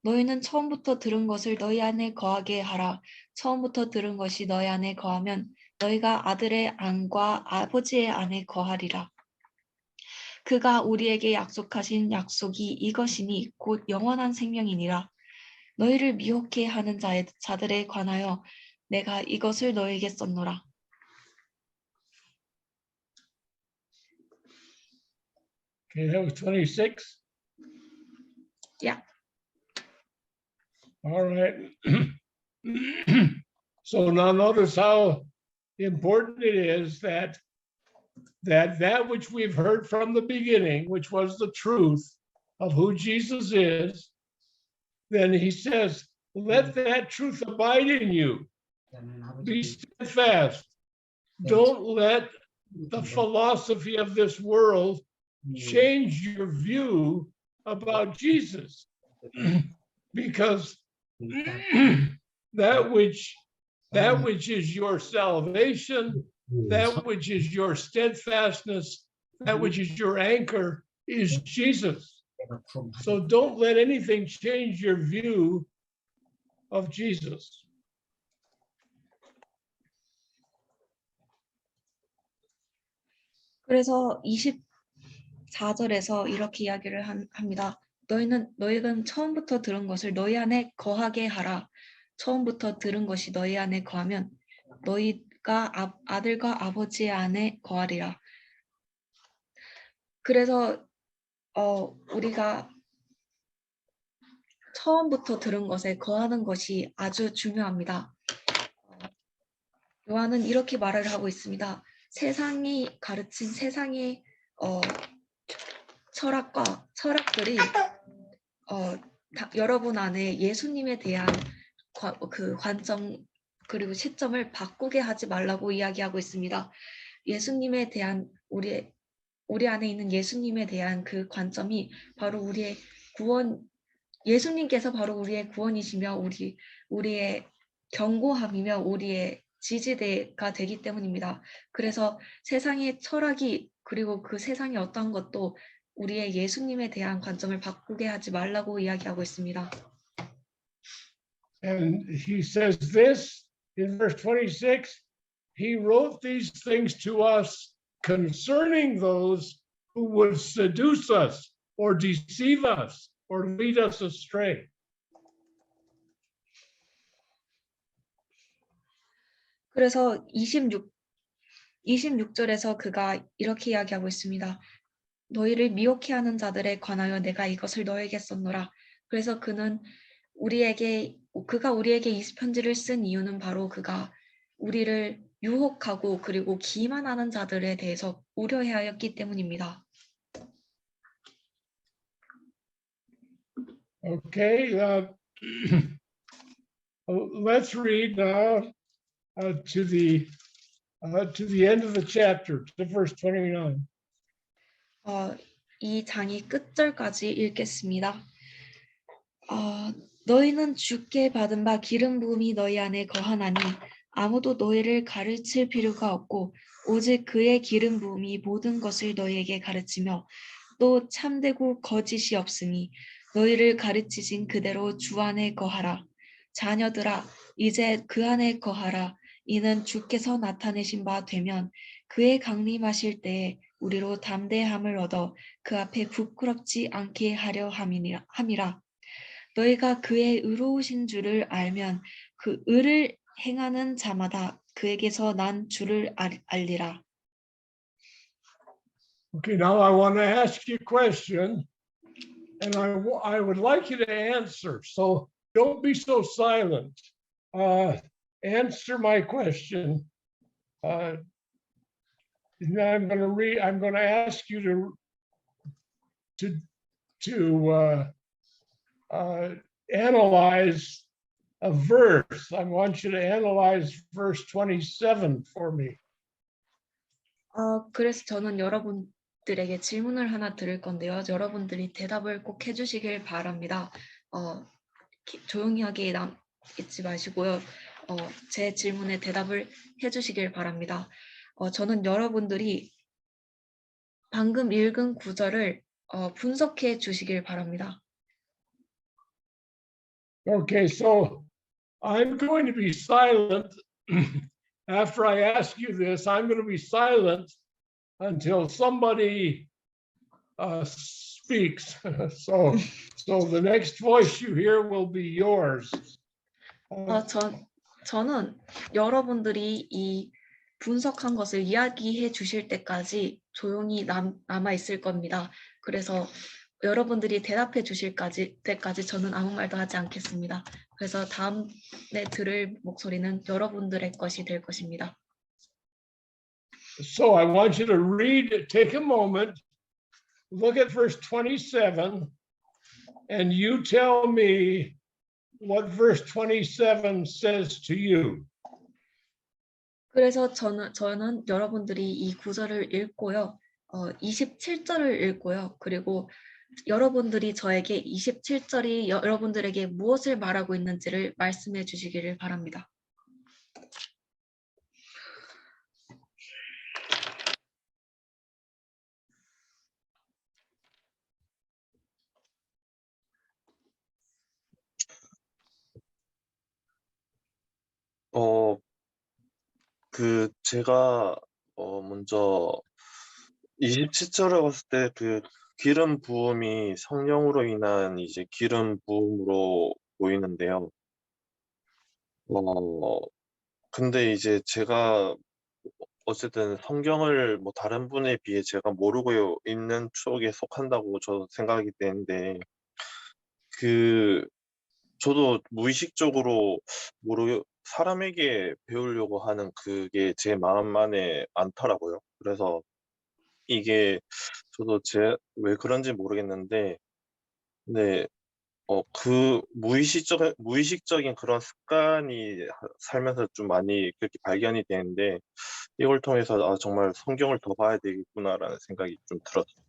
너희는 처음부터 들은 것을 너희 안에 거하게 하라. 처음부터 들은 것이 너희 안에 거하면 너희가 아들의 안과 아버지의 안에 거하리라. 그가 우리에게 약속하신 약속이 이것이니 곧 영원한 생명이니라. 너희를 미혹해 하는 자들에 관하여 내가 이것을 너희에게 썼노라. Okay, that was 26. Yeah. All right. So now notice how important it is that which we've heard from the beginning, which was the truth of who Jesus is, then he says, let that truth abide in you. Be steadfast. Don't let the philosophy of this world change your view about Jesus. Because that which is your salvation, that which is your steadfastness, that which is your anchor is Jesus. So don't let anything change your view of Jesus. 그래서 24절에서 이렇게 이야기를 합니다. 너희는 처음부터 들은 것을 너희 안에 거하게 하라. 처음부터 들은 것이 너희 안에 거하면 너희가 아들과 아버지의 안에 거하리라. 그래서 우리가 처음부터 들은 것에 거하는 것이 아주 중요합니다. 요한은 이렇게 말을 하고 있습니다. 세상이 가르친 세상의 철학들이 여러분 안에 예수님에 대한 그 관점 그리고 시점을 바꾸게 하지 말라고 이야기하고 있습니다. 예수님에 대한 우리 안에 있는 예수님에 대한 그 관점이 바로 우리의 예수님께서 바로 우리의 구원이시며 우리의 견고함이며 우리의 지지대가 되기 때문입니다. 그래서 세상의 철학이 그리고 그 세상의 어떤 것도 우리의 예수님에 대한 관점을 바꾸게 하지 말라고 이야기하고 있습니다. And he says this in verse 26, he wrote these things to us concerning those who would seduce us or deceive us or lead us astray. 그래서 26절에서 그가 이렇게 이야기하고 있습니다. 너희를 미혹해 하는 자들에 관하여 내가 이것을 너에게 썼노라. 그래서 그가 우리에게 이 편지를 쓴 이유는 바로 그가 우리를 유혹하고 그리고 기만하는 자들에 대해서 우려하였기 때문입니다. Okay, let's read now to the end of the chapter, to verse 29. 이 장이 끝절까지 읽겠습니다. 너희는 주께 받은 바 기름 부음이 너희 안에 거하나니 아무도 너희를 가르칠 필요가 없고 오직 그의 기름 부음이 모든 것을 너희에게 가르치며 또 참되고 거짓이 없으니 너희를 가르치신 그대로 주 안에 거하라. 자녀들아 이제 그 안에 거하라. 이는 주께서 나타내신 바 되면 그의 강림하실 때에 우리로 담대함을 얻어 그 앞에 부끄럽지 않게 하려 함이라. 너희가 그의 의로우신 줄을 알면 그 의를 행하는 자마다 그에게서 난 줄을 알리라. Okay, now I want to ask you a question, and I would like you to answer. So don't be so silent. Answer my question. And I'm going to ask you to analyze a verse. I want you to analyze verse 27 for me. 그래서 저는 여러분들에게 질문을 하나 드릴 건데요. 여러분들이 대답을 꼭 해주시길 바랍니다. 조용히 하게 있지 마시고요. 제 질문에 대답을 해주시길 바랍니다. 저는 여러분들이 방금 읽은 구절을 분석해 주시길 바랍니다. Okay, so I'm going to be silent. After I ask you this, I'm going to be silent until somebody speaks. So the next voice you hear will be yours. 저는 여러분들이 이 분석한 것을 이야기해 주실 때까지 조용히 남아 있을 겁니다. 그래서 여러분들이 대답해 주실 때까지 저는 아무 말도 하지 않겠습니다. 그래서 다음에 들을 목소리는 여러분들의 것이 될 것입니다. So I want you to read, take a moment, look at verse 27, and you tell me what verse 27 says to you. 그래서 저는 여러분들이 이 구절을 읽고요. 27절을 읽고요. 그리고 여러분들이 저에게 27절이 여러분들에게 무엇을 말하고 있는지를 말씀해 주시기를 바랍니다. 제가 먼저 27절에 봤을 때 그 기름 부음이 성령으로 인한 이제 기름 부음으로 보이는데요. 근데 이제 제가 어쨌든 성경을 뭐 다른 분에 비해 제가 모르고 있는 쪽에 속한다고 저도 생각이 되는데 저도 무의식적으로 사람에게 배우려고 하는 그게 제 마음만에 않더라고요. 그래서 이게 저도 왜 그런지 모르겠는데, 네, 그 무의식적인 그런 습관이 살면서 좀 많이 그렇게 발견이 되는데, 이걸 통해서 정말 성경을 더 봐야 되겠구나라는 생각이 좀 들었어요.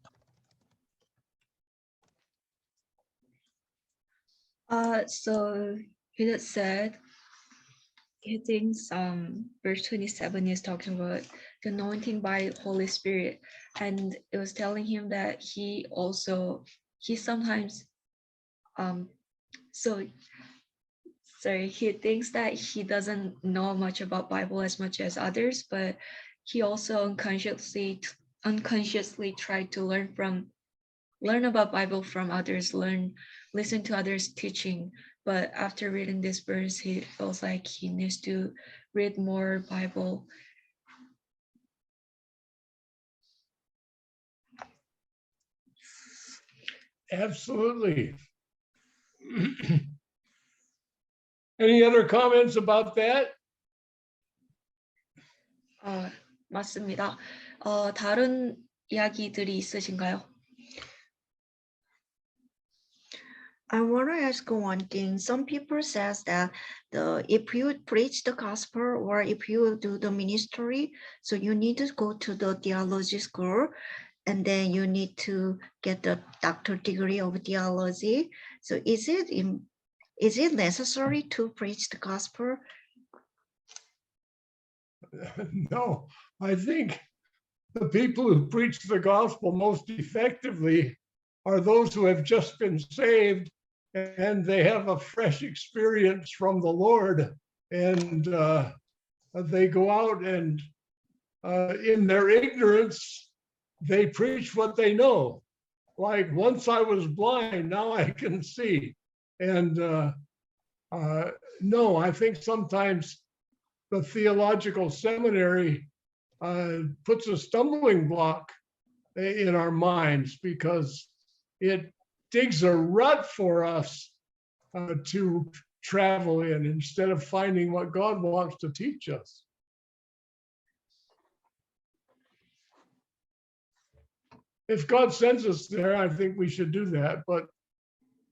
So it said, I think verse 27 is talking about the anointing by Holy Spirit, and it was telling him that he sometimes he thinks that he doesn't know much about Bible as much as others, but he also unconsciously tried to learn about Bible from others, listen to others teaching. But after reading this verse, he feels like he needs to read more Bible. Absolutely. Any other comments about that? 맞습니다. 다른 이야기들이 있으신가요? I want to ask one thing. Some people says that if you preach the gospel or if you do the ministry, so you need to go to the theology school, and then you need to get the doctorate degree of theology. So is it necessary to preach the gospel? No, I think the people who preach the gospel most effectively are those who have just been saved and they have a fresh experience from the Lord, and they go out and in their ignorance, they preach what they know. Like, once I was blind, now I can see. And no, I think sometimes the theological seminary puts a stumbling block in our minds because it digs a rut for us to travel in instead of finding what God wants to teach us. If God sends us there, I think we should do that, but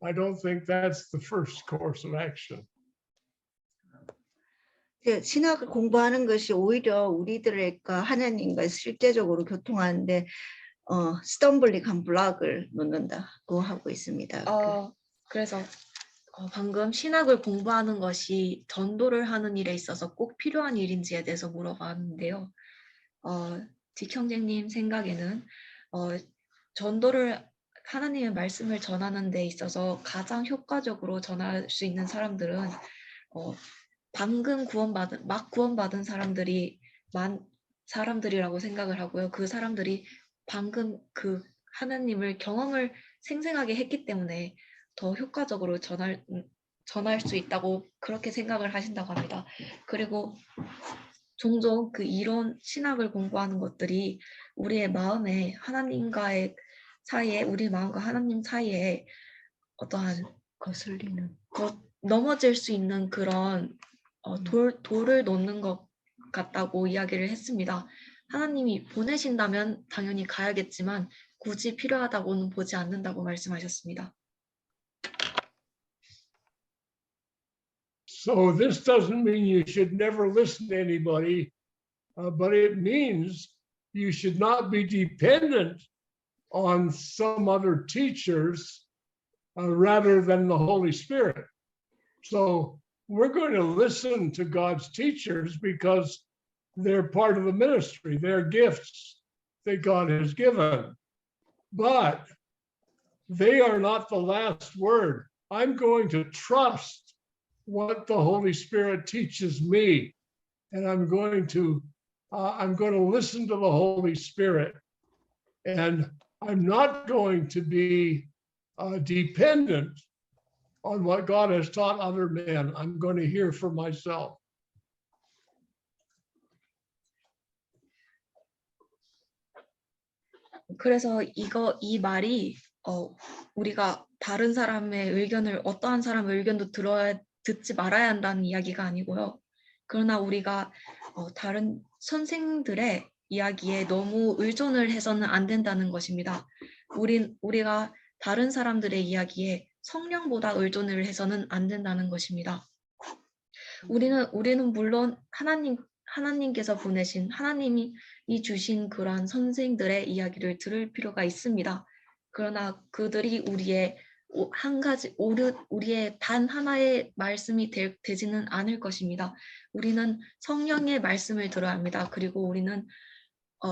I don't think that's the first course of action. 신학을 공부하는 것이 오히려 우리들과 하나님과 실제적으로 교통하는데 스텀블링한 블락을 놓는다고 하고 있습니다. 그래서 방금 신학을 공부하는 것이 전도를 하는 일에 있어서 꼭 필요한 일인지에 대해서 물어봤는데요. 딕 형제님 생각에는 전도를 하나님의 말씀을 전하는 데 있어서 가장 효과적으로 전할 수 있는 사람들은 방금 막 구원받은 사람들이라고 생각을 하고요. 그 사람들이 방금 그 하나님을 경험을 생생하게 했기 때문에 더 효과적으로 전할 수 있다고 그렇게 생각을 하신다고 합니다. 그리고 종종 그 이론 신학을 공부하는 것들이 우리의 마음에 하나님과의 사이에, 우리 마음과 하나님 사이에 어떠한 거슬리는 넘어질 수 있는 그런 돌을 놓는 것 같다고 이야기를 했습니다. 하나님이 보내신다면 당연히 가야겠지만 굳이 필요하다고는 보지 않는다고 말씀하셨습니다. So this doesn't mean you should never listen to anybody, but it means you should not be dependent on some other teachers rather than the Holy Spirit. So we're going to listen to God's teachers because they're part of the ministry, they're gifts that God has given. But they are not the last word. I'm going to trust what the Holy Spirit teaches me, and I'm going to listen to the Holy Spirit, and I'm not going to be dependent on what God has taught other men. I'm going to hear for myself. 그래서 이 말이 우리가 다른 사람의 의견을, 어떠한 사람의 의견도 듣지 말아야 한다는 이야기가 아니고요. 그러나 우리가 다른 선생들의 이야기에 너무 의존을 해서는 안 된다는 것입니다. 우리가 다른 사람들의 이야기에 성령보다 의존을 해서는 안 된다는 것입니다. 우리는 물론 하나님께서 보내신, 하나님이 주신 그러한 선생들의 이야기를 들을 필요가 있습니다. 그러나 그들이 우리의 단 하나의 말씀이 되지는 않을 것입니다. 우리는 성령의 말씀을 들어야 합니다. 그리고 우리는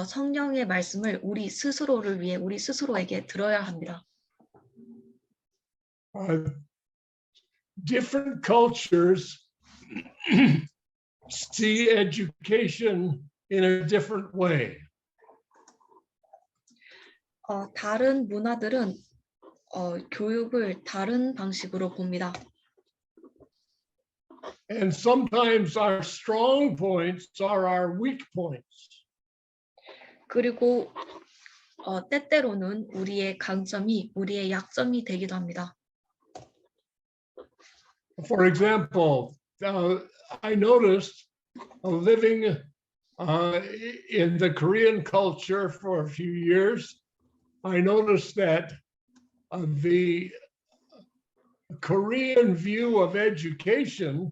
성령의 말씀을 우리 스스로를 위해, 우리 스스로에게 들어야 합니다. Different cultures see education in a different way. 다른 문화들은 교육을 다른 방식으로 봅니다. And sometimes our strong points are our weak points. 그리고 때때로는 우리의 강점이 우리의 약점이 되기도 합니다. For example, I noticed living in the Korean culture for a few years, I noticed that the Korean view of education,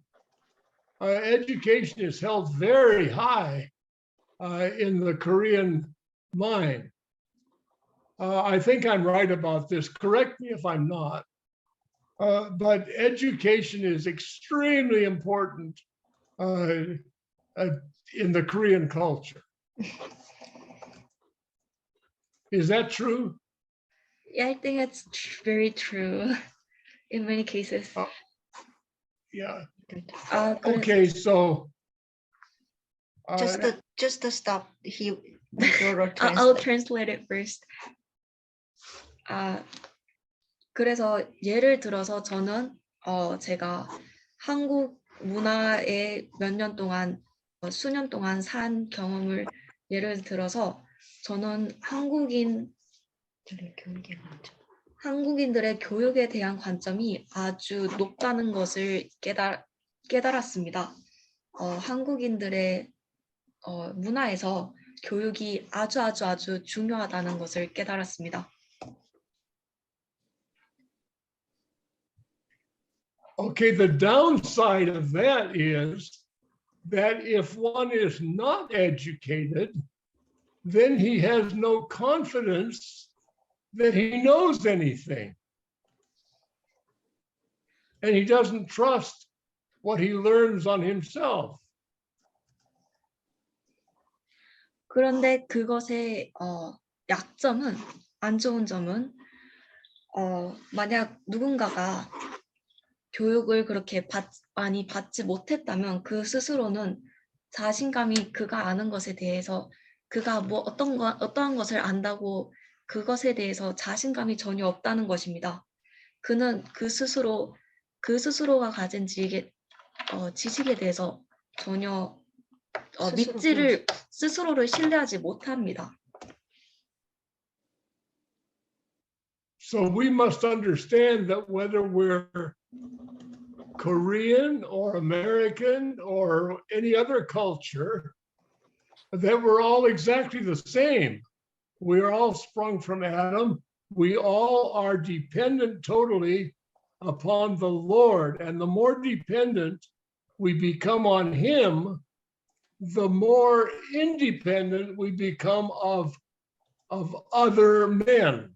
education is held very high in the Korean mind. I think I'm right about this. Correct me if I'm not. But education is extremely important in the Korean culture. Is that true? Yeah, I think it's very true in many cases. Yeah. 그래서 Okay, so Just to stop. I'll translate it first. 그래서 예를 들어서 저는 제가 한국 문화에 몇 년 동안, 수년 동안 산 경험을 예를 들어서 저는 한국인들의 교육에 대한 관점이 아주 높다는 것을 깨달았습니다. 한국인들의 문화에서 교육이 아주 중요하다는 것을 깨달았습니다. okay, the downside of that is that if one is not educated, then he has no confidence that he knows anything. And he doesn't trust what he learns on himself. 그런데 그것의 약점은 안 좋은 점은 만약 누군가가 교육을 그렇게 많이 받지 못했다면 그 스스로는 자신감이 그가 아는 것에 대해서 그가 뭐 어떠한 것을 안다고 그것에 대해서 자신감이 전혀 없다는 것입니다. 그는 그 스스로가 가진 지식에 대해서 전혀 스스로를 신뢰하지 못합니다. So we must understand that whether we're Korean or American or any other culture, that we're all exactly the same. We're all sprung from Adam. We all are dependent totally upon the Lord. And the more dependent we become on him, the more independent we become of other men.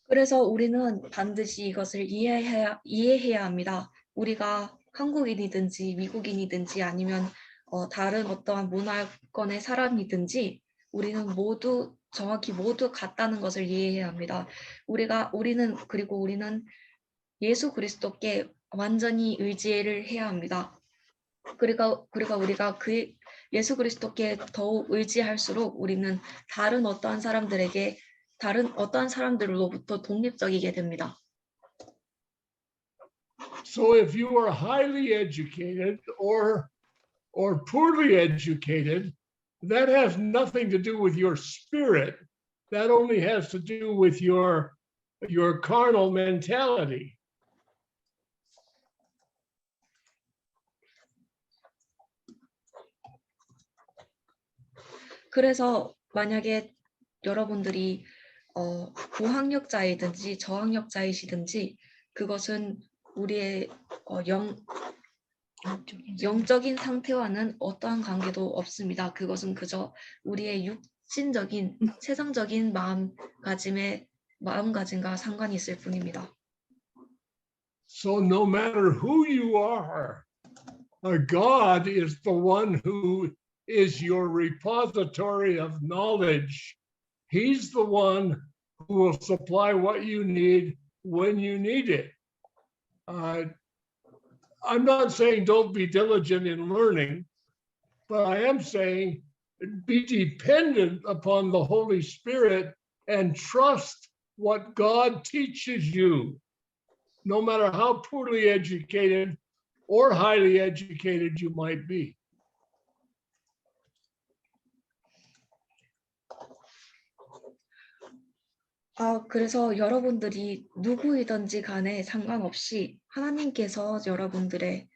그래서 우리는 반드시 이것을 이해해야 합니다. 우리가 한국인이든지 미국인이든지 아니면 다른 어떠한 문화권의 사람이든지 우리는 정확히 모두 같다는 것을 이해해야 합니다. 우리는 예수 그리스도께 완전히 의지를 해야 합니다. 그리고 우리가 그 예수 그리스도께 더욱 의지할수록 우리는 다른 어떠한 사람들로부터 독립적이게 됩니다. So if you are highly educated or poorly educated, that has nothing to do with your spirit. That only has to do with your carnal mentality. 그래서 만약에 여러분들이 고학력자이든지 저학력자이시든지 그것은 우리의 영적인 상태와는 어떠한 관계도 없습니다. 그것은 그저 우리의 육신적인 세상적인 마음가짐과 상관이 있을 뿐입니다. So no matter who you are, God is the one who is your repository of knowledge. He's the one who will supply what you need when you need it. I'm not saying don't be diligent in learning, but I am saying be dependent upon the Holy Spirit and trust what God teaches you, no matter how poorly educated or highly educated you might be. 그래서 여러분들이 누구이든지 간에 상관없이 하나님께서 여러분들의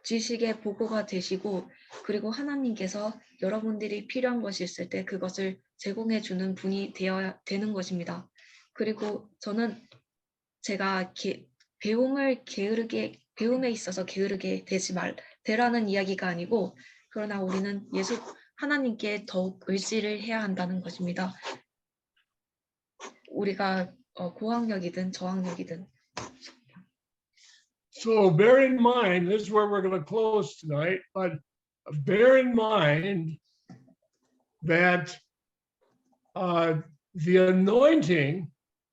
지식의 보고가 되시고 그리고 하나님께서 여러분들이 필요한 것이 있을 때 그것을 제공해 주는 분이 되어야 되는 것입니다. 그리고 저는 제가 배움에 있어서 게으르게 되라는 이야기가 아니고 그러나 우리는 하나님께 더욱 의지를 해야 한다는 것입니다. 우리가 고학력이든 저학력이든. So bear in mind, this is where we're going to close tonight, but bear in mind that the anointing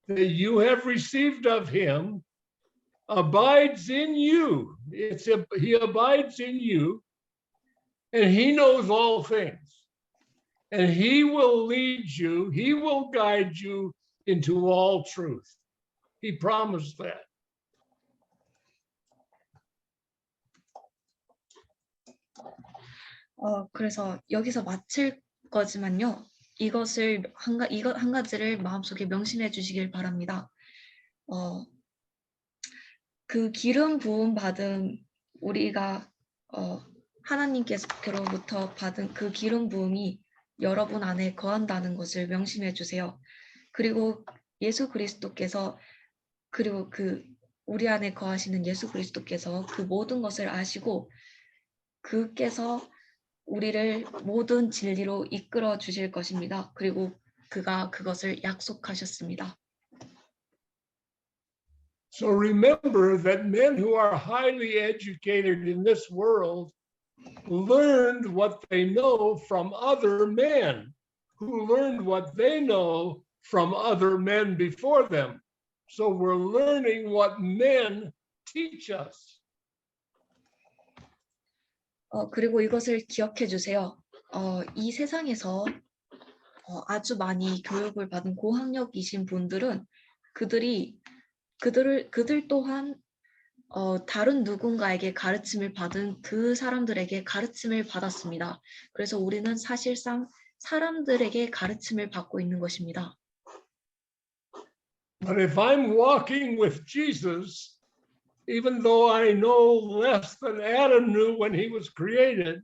that you have received of him abides in you. He abides in you, and he knows all things. And he will lead you, he will guide you into all truth. He promised that. 그래서 여기서 마칠 거지만요. 이것 한 가지를 마음속에 명심해 주시길 바랍니다. 그 기름 부음 받은 우리가 하나님께로부터 받은 그 기름 부음이 여러분 안에 거한다는 것을 명심해 주세요. 그리고 예수 그리스도께서 그리고 우리 안에 거하시는 예수 그리스도께서 그 모든 것을 아시고 그께서 우리를 모든 진리로 이끌어 주실 것입니다. 그리고 그가 그것을 약속하셨습니다. So remember that men who are highly educated in this world learned what they know from other men who learned what they know from other men before them. So we're learning what men teach us. 그리고 이것을 기억해 주세요. 이 세상에서 아주 많이 교육을 받은 고학력이신 분들은 그들 또한 다른 누군가에게 가르침을 받은 그 사람들에게 가르침을 받았습니다. 그래서 우리는 사실상 사람들에게 가르침을 받고 있는 것입니다. But if I'm walking with Jesus, even though I know less than Adam knew when he was created,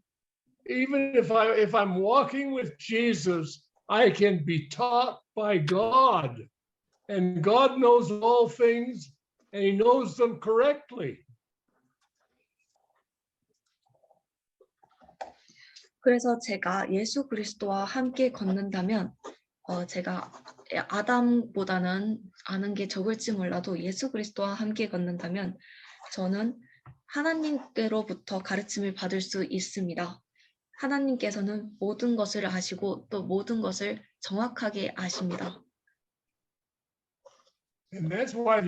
even if I'm walking with Jesus, I can be taught by God. And God knows all things, and he knows them correctly. 그래서 제가 예수 그리스도와 함께 걷는다면 제가 아담보다는 아는 게 적을지 몰라도 예수 그리스도와 함께 걷는다면 저는 하나님께로부터 가르침을 받을 수 있습니다. 하나님께서는 모든 것을 아시고 또 모든 것을 정확하게 아십니다. And that's why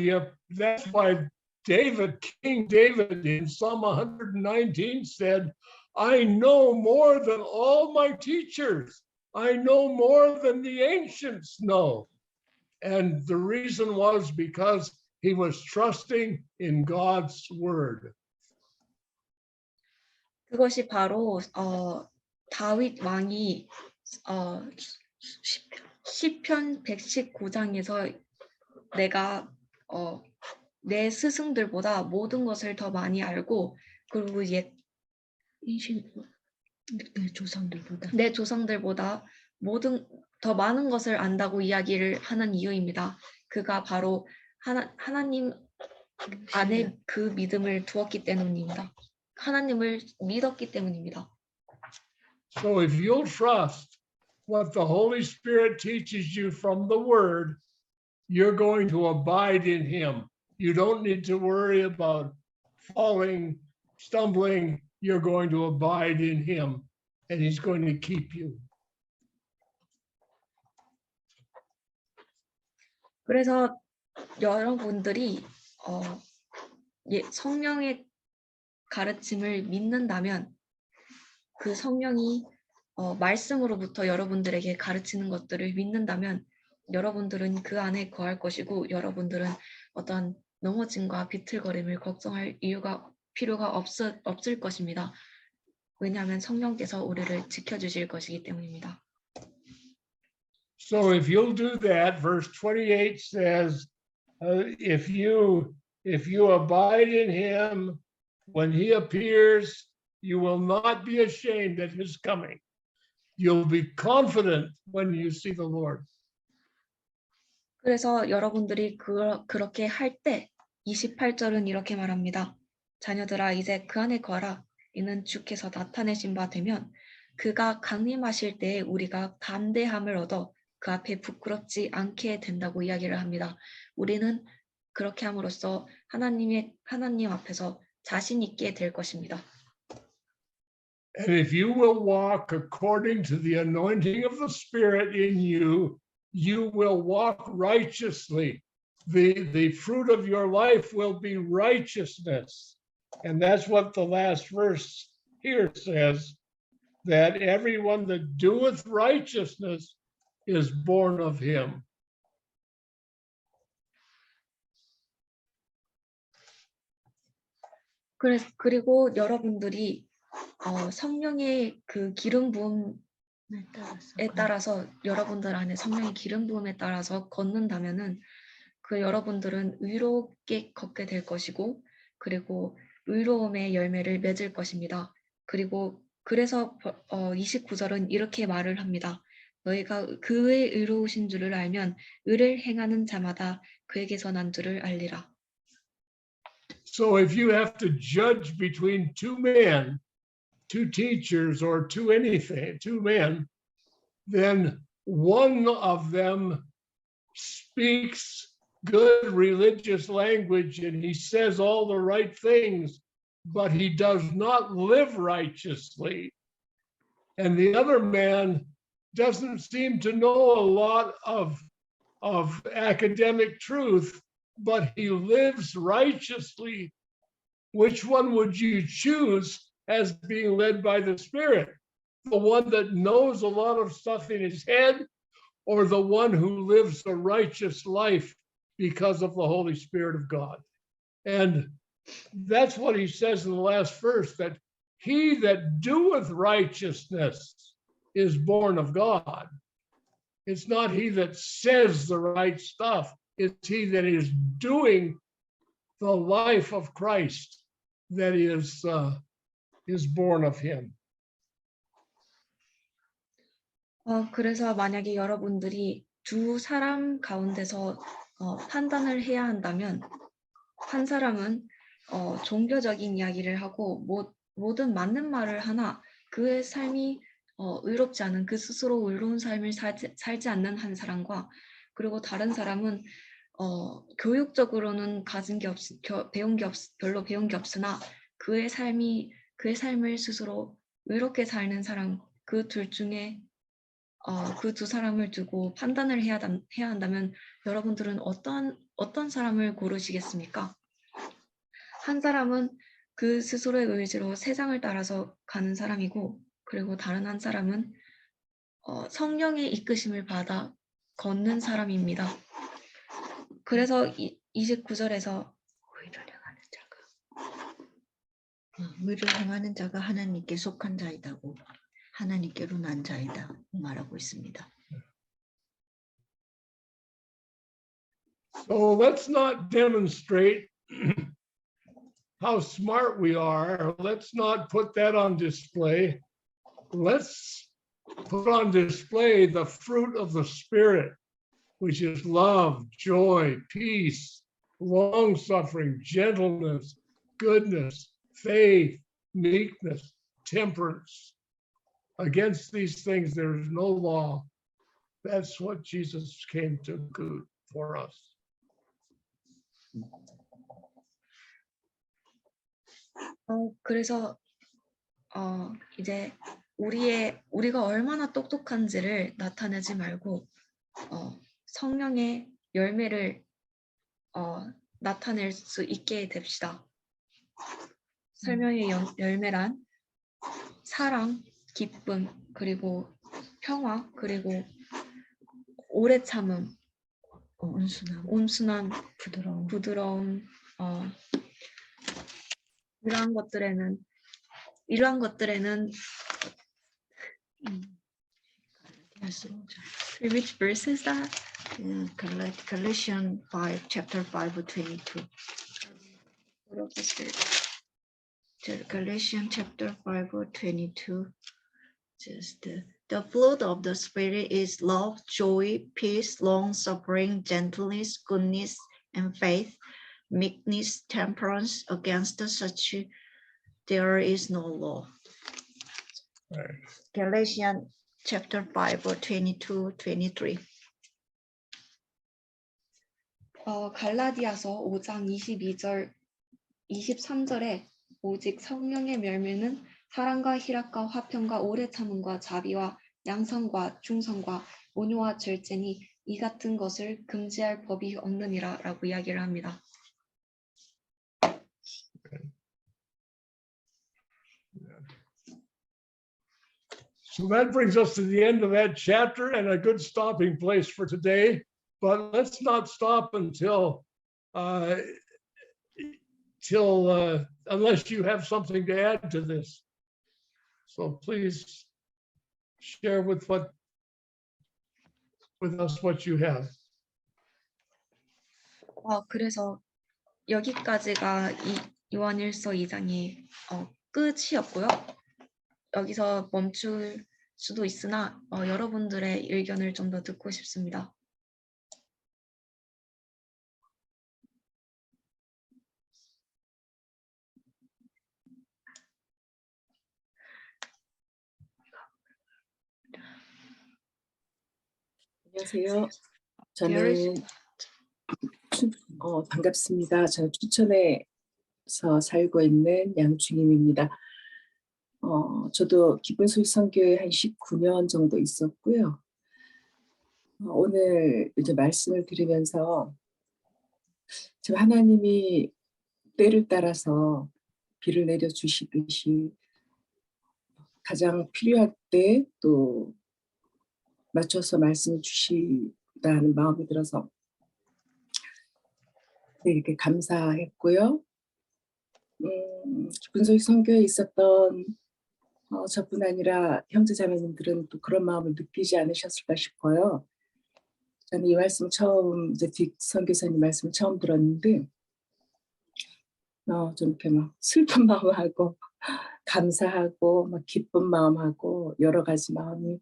King David in Psalm 119 said, I know more than all my teachers. I know more than the ancients know. And the reason was because he was trusting in God's word. 그것이 바로 다윗 왕이 시편 119장에서 내가 내 스승들보다 모든 것을 더 많이 알고 그리고 내 조상들보다 더 많은 것을 안다고 이야기를 하는 이유입니다. 그가 바로 하나님 안에 그 믿음을 두었기 때문입니다. 하나님을 믿었기 때문입니다. So if you'll trust what the Holy Spirit teaches you from the Word, you're going to abide in Him. You don't need to worry about falling, stumbling. You're going to abide in Him, and He's going to keep you. 그래서 여러분들이 성령의 가르침을 믿는다면 그 성령이 말씀으로부터 여러분들에게 가르치는 것들을 믿는다면 여러분들은 그 안에 거할 것이고 여러분들은 어떤 넘어짐과 비틀거림을 걱정할 필요가 없을 것입니다. 왜냐하면 성령께서 우리를 지켜주실 것이기 때문입니다. So if you'll do that, verse 28 says, if you abide in Him, when He appears, you will not be ashamed at His coming. You'll be confident when you see the Lord. 그래서 여러분들이 그렇게 할 때 28절은 이렇게 말합니다. 자녀들아 이제 그 안에 거하라. 이는 주께서 나타내신 바 되면 그가 강림하실 때에 우리가 담대함을 얻어 그 앞에 부끄럽지 않게 된다고 이야기를 합니다. 우리는 그렇게 함으로써 하나님 앞에서 자신 있게 될 것입니다. And if you will walk according to the anointing of the Spirit in you, you will walk righteously. The fruit of your life will be righteousness. And that's what the last verse here says, that everyone that doeth righteousness is born of Him. 그리고 여러분들이 성령의 그 기름 부음에 따라서 여러분들 안에 성령의 기름 부음에 따라서 걷는다면은 그 여러분들은 의롭게 걷게 될 것이고 그리고 의로움의 열매를 맺을 것입니다. 그래서 29절은 이렇게 말을 합니다. 너희가 그의 의로우신 줄을 알면 의를 행하는 자마다 그에게서 난 줄을 알리라. So if you have to judge between two men, two teachers, or two men, then one of them speaks good religious language and he says all the right things, but he does not live righteously. And the other man doesn't seem to know a lot of academic truth, but he lives righteously. Which one would you choose as being led by the Spirit? The one that knows a lot of stuff in his head, or the one who lives a righteous life because of the Holy Spirit of God? And that's what he says in the last verse, that he that doeth righteousness is born of God. It's not he that says the right stuff, it's he that is doing the life of Christ that is born of him. 그래서 만약에 여러분들이 두 사람 가운데서 판단을 해야 한다면, 한 사람은 종교적인 이야기를 하고 모든 맞는 말을 하나 그의 삶이 의롭지 않은, 그 스스로 의로운 삶을 살지 않는 한 사람과, 그리고 다른 사람은 교육적으로는 별로 배운 게 없으나 그의 삶을 스스로 의롭게 사는 사람, 그 둘 중에 그 두 사람을 두고 판단을 해야 한다면 여러분들은 어떤 사람을 고르시겠습니까? 한 사람은 그 스스로의 의지로 세상을 따라서 가는 사람이고, 그리고 다른 한 사람은 성령의 이끄심을 받아 걷는 사람입니다. 그래서 29절에서 의를 행하는 자가 하나님께 속한 자이다고, 하나님께로 난 자이다 말하고 있습니다. So let's not demonstrate how smart we are. Let's not put that on display. Let's put on display the fruit of the Spirit, which is love, joy, peace, long-suffering, gentleness, goodness, faith, meekness, temperance. Against these things, there is no law. That's what Jesus came to do for us. 그래서 이제 우리가 얼마나 똑똑한지를 나타내지 말고 성령의 열매를 나타낼 수 있게 됩시다. 설명의 열매란 사랑, 기쁨, 그리고 평화, 그리고 오래 참음, 온순함, 부드러움, 이러한 것들에는 which verse is that? Galatians 5, chapter 5, 22. Galatians chapter 5, 22. Just the fruit of the Spirit is love, joy, peace, long-suffering, gentleness, goodness, and faith, meekness, temperance. Against such there is no law. Right. Galatians chapter 5, 22, 23. 갈라디아서 5장 22절, 23절에 오직 성령의 열매는 사랑과 희락과 화평과 오래 참음과 자비와 양선과 충성과 온유와 절제니 이 같은 것을 금지할 법이 없느니라라고 이야기를 합니다. So that brings us to the end of that chapter and a good stopping place for today. But let's not stop until unless you have something to add to this. So please share with us what you have. 그래서 여기까지가 요한일서 2장이 끝이었고요. 여기서 멈출 수도 있으나 여러분들의 의견을 좀 더 듣고 싶습니다. 안녕하세요. There is- 저는 반갑습니다. 저는 춘천에서 살고 있는 양충임입니다. 저도 기쁜 소식 선교회 한 19년 정도 있었고요. 오늘 이제 말씀을 들으면서 지금 하나님이 때를 따라서 비를 내려 주시듯이 가장 필요할 때 또 맞춰서 말씀을 주시다는 마음이 들어서 네, 이렇게 감사했고요. 기쁜 소식 선교에 있었던 저뿐 아니라 형제자매님들은 또 그런 마음을 느끼지 않으셨을까 싶어요. 저는 이 말씀 처음 이제 딕 선교사님 말씀 처음 들었는데 좀 이렇게 막 슬픈 마음하고 감사하고 막 기쁜 마음하고 여러 가지 마음이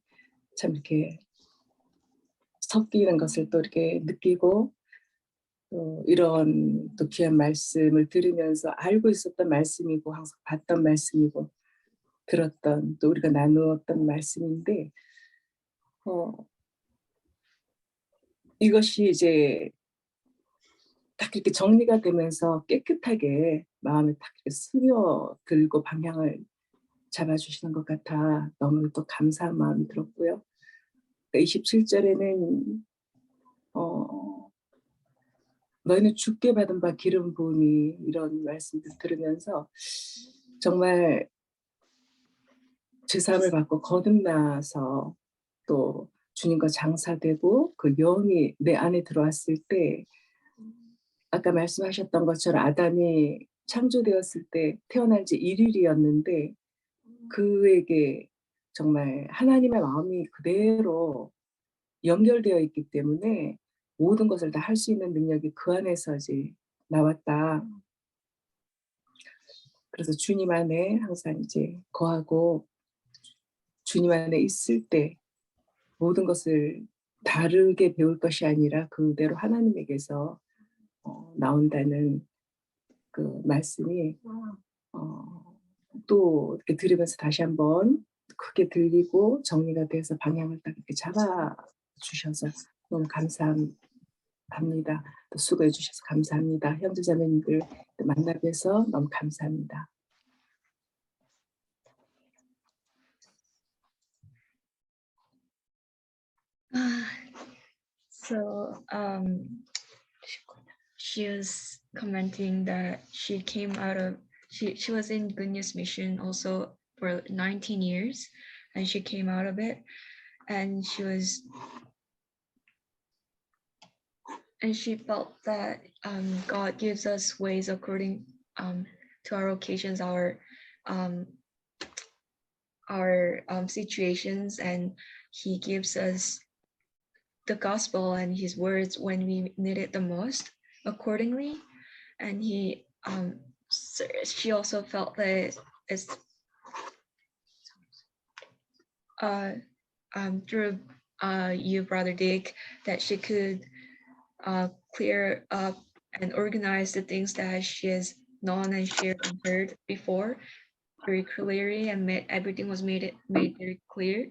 참 이렇게 섞이는 것을 또 이렇게 느끼고 또 이런 또 귀한 말씀을 들으면서 알고 있었던 말씀이고 항상 봤던 말씀이고 들었던 또 우리가 나누었던 말씀인데 이것이 이제 딱 이렇게 정리가 되면서 깨끗하게 마음에 딱 이렇게 스며들고 방향을 잡아주시는 것 같아 너무 또 감사한 마음이 들었고요. 27절에는 너희는 주께 받은 바 기름 부음이 이런 말씀들 들으면서 정말 제사함을 받고 거듭나서 또 주님과 장사되고 그 영이 내 안에 들어왔을 때 아까 말씀하셨던 것처럼 아담이 창조되었을 때 태어난 지 1일이었는데 그에게 정말 하나님의 마음이 그대로 연결되어 있기 때문에 모든 것을 다 할 수 있는 능력이 그 안에서 이제 나왔다. 그래서 주님 안에 항상 이제 거하고 주님 안에 있을 때 모든 것을 다르게 배울 것이 아니라 그대로 하나님에게서 나온다는 그 말씀이 또 이렇게 들으면서 다시 한번 크게 들리고 정리가 돼서 방향을 딱 이렇게 잡아 주셔서 너무 감사합니다. 또 수고해 주셔서 감사합니다. 형제자매님들 만나 뵈서 너무 감사합니다. So she was commenting that she came out of she was in Good News Mission also for 19 years, and she came out of it, and she felt that God gives us ways according to our occasions, our situations, and He gives us the gospel and His words when we need it the most accordingly. And she also felt that it's through you, Brother Dick, that she could clear up and organize the things that she has known and shared and heard before very clearly, and everything was made very clear,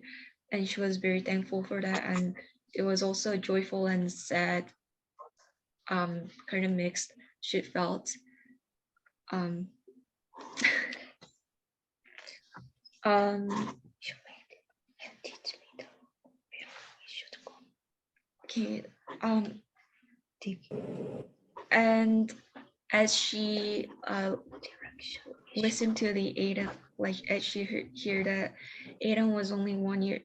and she was very thankful for that. And it was also joyful and sad, kind of mixed. She felt okay, and as she listened to the Adam, like as she heard that Adam was only 1 year,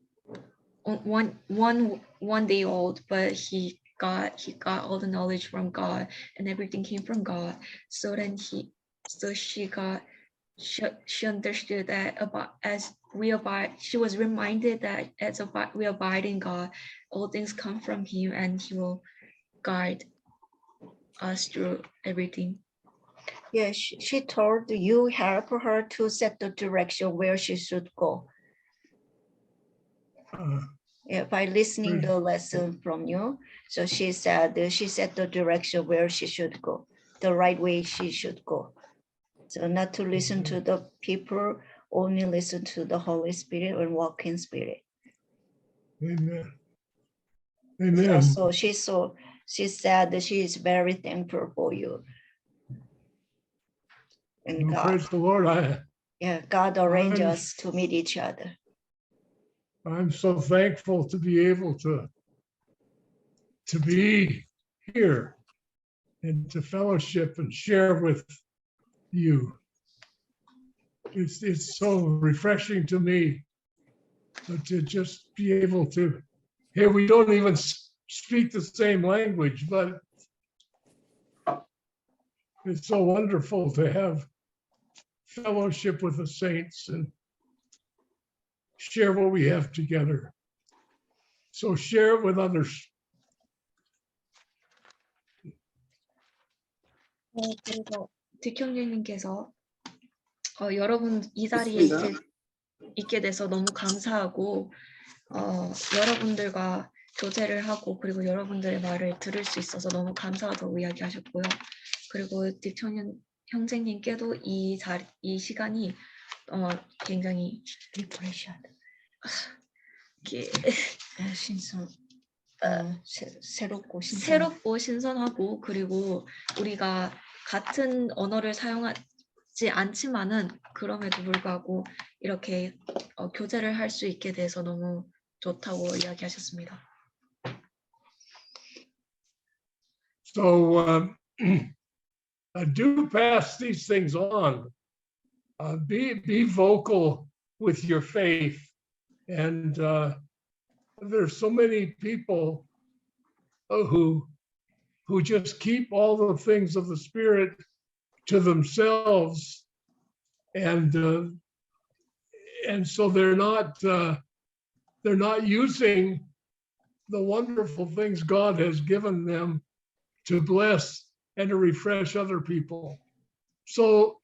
one day old, but he got all the knowledge from God, and everything came from God. So then she understood that as we abide, she was reminded that as we abide in God, all things come from Him, and He will guide us through everything. Yeah, she told you help her to set the direction where she should go. Yeah, by listening the lesson from you. So she said she set the direction where she should go, the right way she should go. So not to listen to the people, only listen to the Holy Spirit and walk in Spirit. Amen. Amen. So she's so she said that she is very thankful for you. And Well, God, praise the Lord. God arranged I'm- us to meet each other. I'm so thankful to be able to be here and to fellowship and share with you. It's so refreshing to me to just be able to. Here we don't even speak the same language, but it's so wonderful to have fellowship with the saints and share what we have together. So share it with others. 그래서 딕형제님께서 여러분 이 자리에 있습니다. 있게 돼서 너무 감사하고 여러분들과 교제를 하고 그리고 여러분들의 말을 들을 수 있어서 너무 감사하다고 이야기하셨고요. 그리고 딕 형제님께도 이 시간이 굉장히 신선, 새롭고 신선. 새롭고 신선하고 그리고 우리가 같은 언어를 사용하지 않지만은 그럼에도 불구하고 이렇게 교제를 할 수 있게 돼서 너무 좋다고 이야기하셨습니다. So do pass these things on. Be vocal with your faith. And there's so many people who just keep all the things of the Spirit to themselves, and so they're not using the wonderful things God has given them to bless and to refresh other people. So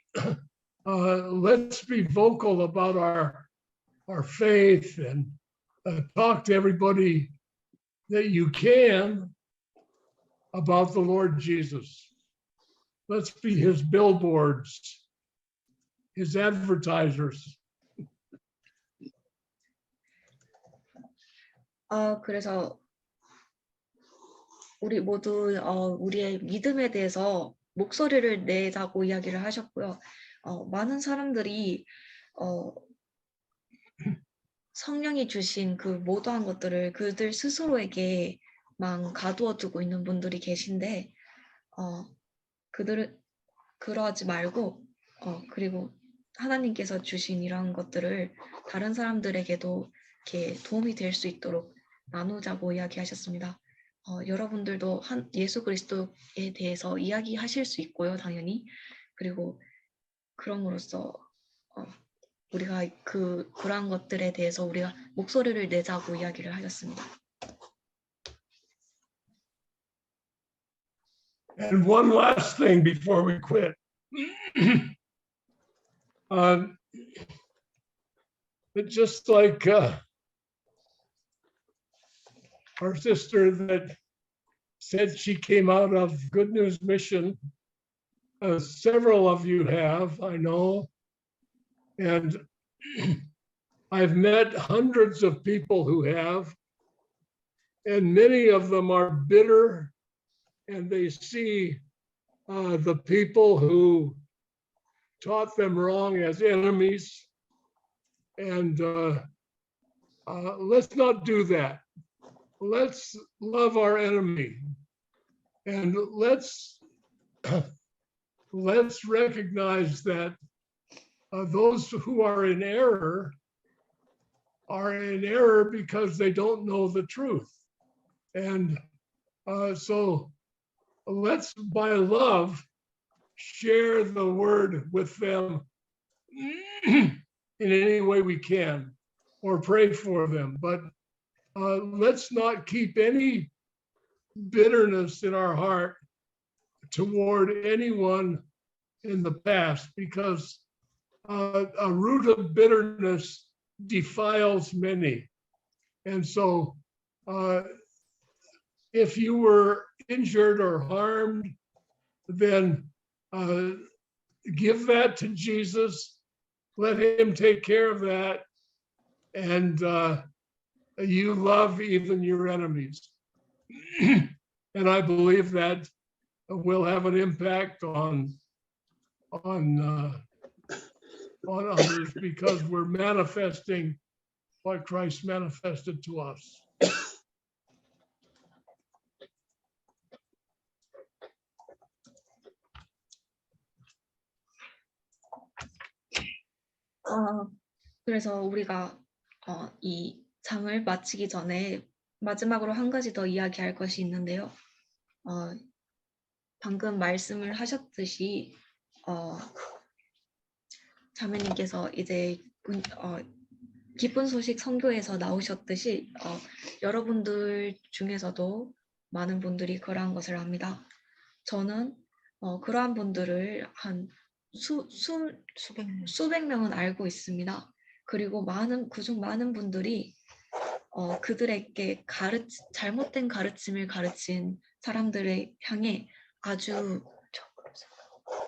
let's be vocal about our faith and talk to everybody that you can about the Lord Jesus. Let's be his billboards, his advertisers. 그래서 우리 모두 우리의 믿음에 대해서 목소리를 내자고 이야기를 하셨고요. 많은 사람들이 성령이 주신 그 모두한 것들을 그들 스스로에게만 가두어 두고 있는 분들이 계신데 그들은 그러하지 말고 그리고 하나님께서 주신 이러한 것들을 다른 사람들에게도 이렇게 도움이 될 수 있도록 나누자고 이야기하셨습니다. 여러분들도 예수 그리스도에 대해서 이야기하실 수 있고요, 당연히. 그리고 그럼으로써 우리가 그러한 것들에 대해서 우리가 목소리를 내자고 이야기를 하셨습니다. And one last thing before we quit. Just like our sister that said she came out of Good News Mission, several of you have, I know, and I've met hundreds of people who have, and many of them are bitter, and they see the people who taught them wrong as enemies. And let's not do that. Let's love our enemy, and let's recognize that those who are in error because they don't know the truth. And so let's, by love, share the word with them in any way we can, or pray for them. But let's not keep any bitterness in our heart toward anyone in the past, because a root of bitterness defiles many. And so if you were injured or harmed, then give that to Jesus. Let him take care of that. And you love even your enemies. And I believe that will have an impact on others because we're manifesting what Christ manifested to us. 그래서 우리가 이 장을 마치기 전에 마지막으로 한 가지 더 이야기할 것이 있는데요. 방금 말씀을 하셨듯이 자매님께서 이제 기쁜 소식 선교에서 나오셨듯이 여러분들 중에서도 많은 분들이 그러한 것을 압니다. 저는 그러한 분들을 한 수백 명은 알고 있습니다. 그리고 그중 많은 분들이 그들에게 잘못된 가르침을 가르친 사람들을 향해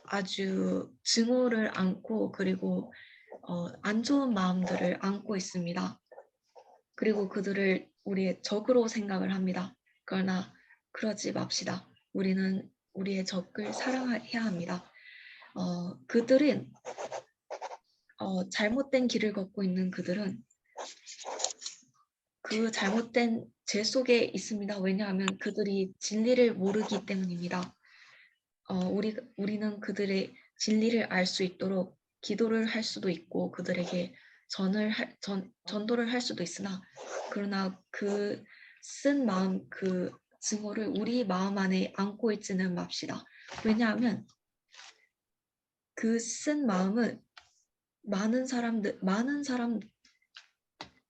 아주 증오를 안고 그리고 안 좋은 마음들을 안고 있습니다. 그리고 그들을 우리의 적으로 생각을 합니다. 그러나 그러지 맙시다. 우리는 우리의 적을 사랑해야 합니다. 그들은 잘못된 길을 걷고 있는 그들은 그 잘못된 죄 속에 있습니다. 왜냐하면 그들이 진리를 모르기 때문입니다. 우리는 그들의 진리를 알 수 있도록 기도를 할 수도 있고 그들에게 전도를 할 수도 있으나 그러나 그 쓴 마음 그 증오를 우리 마음 안에 안고 있지는 맙시다. 왜냐하면 그 쓴 마음은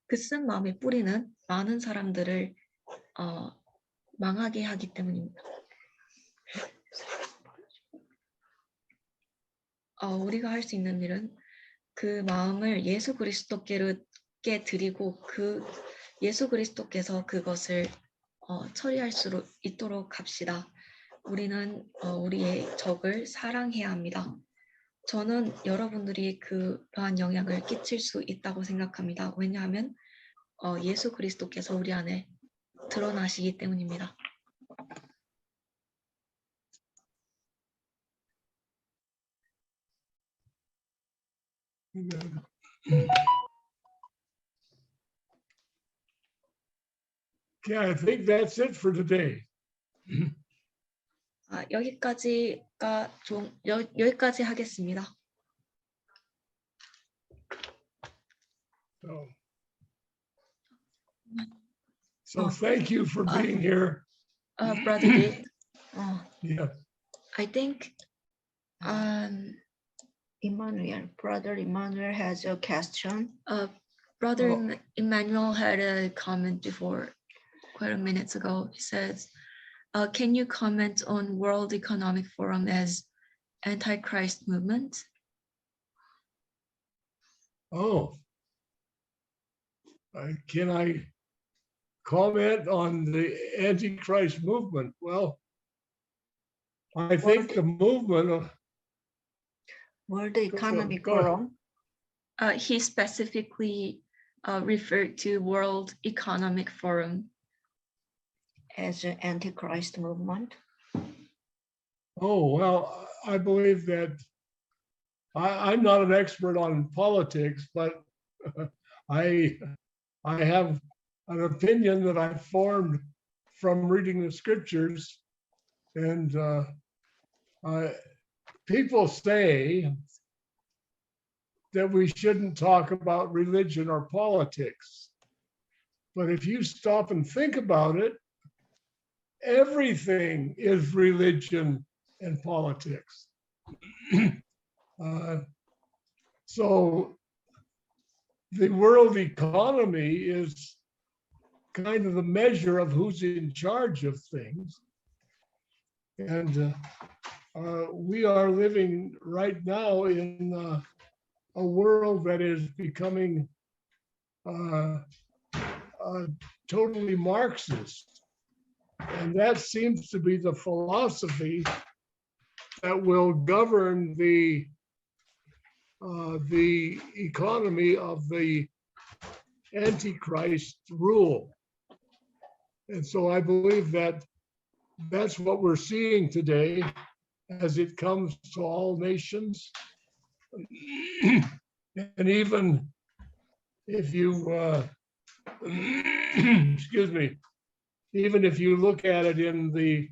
그 쓴 마음의 뿌리는 많은 사람들을 망하게 하기 때문입니다. 우리가 할 수 있는 일은 그 마음을 예수 그리스도께 드리고 그 예수 그리스도께서 그것을 처리할 수 있도록 합시다. 우리는 우리의 적을 사랑해야 합니다. 저는 여러분들이 그러한 영향을 끼칠 수 있다고 생각합니다. 왜냐하면 예수 그리스도께서 우리 안에 드러나시기 때문입니다. Okay, I think that's it for today. 여기까지 하겠습니다. So thank you for being here. Brother Dick, Yeah. I think Brother Emmanuel has a question. Brother Emmanuel had a comment before, quite a minute ago. He says, can you comment on World Economic Forum as Antichrist movement? Oh. Can I comment on the Antichrist movement? Well, I think the movement. World Economic Go ahead. Forum. He specifically referred to World Economic Forum As an Antichrist movement. Oh, well, I believe that I'm not an expert on politics, but I have an opinion that I formed from reading the scriptures. And people say that we shouldn't talk about religion or politics. But if you stop and think about it, everything is religion and politics. So the world economy is kind of the measure of who's in charge of things. And we are living right now in a world that is becoming totally Marxist. And that seems to be the philosophy that will govern the economy of the Antichrist rule. And so I believe that that's what we're seeing today as it comes to all nations. And even if you, excuse me, even if you look at it in the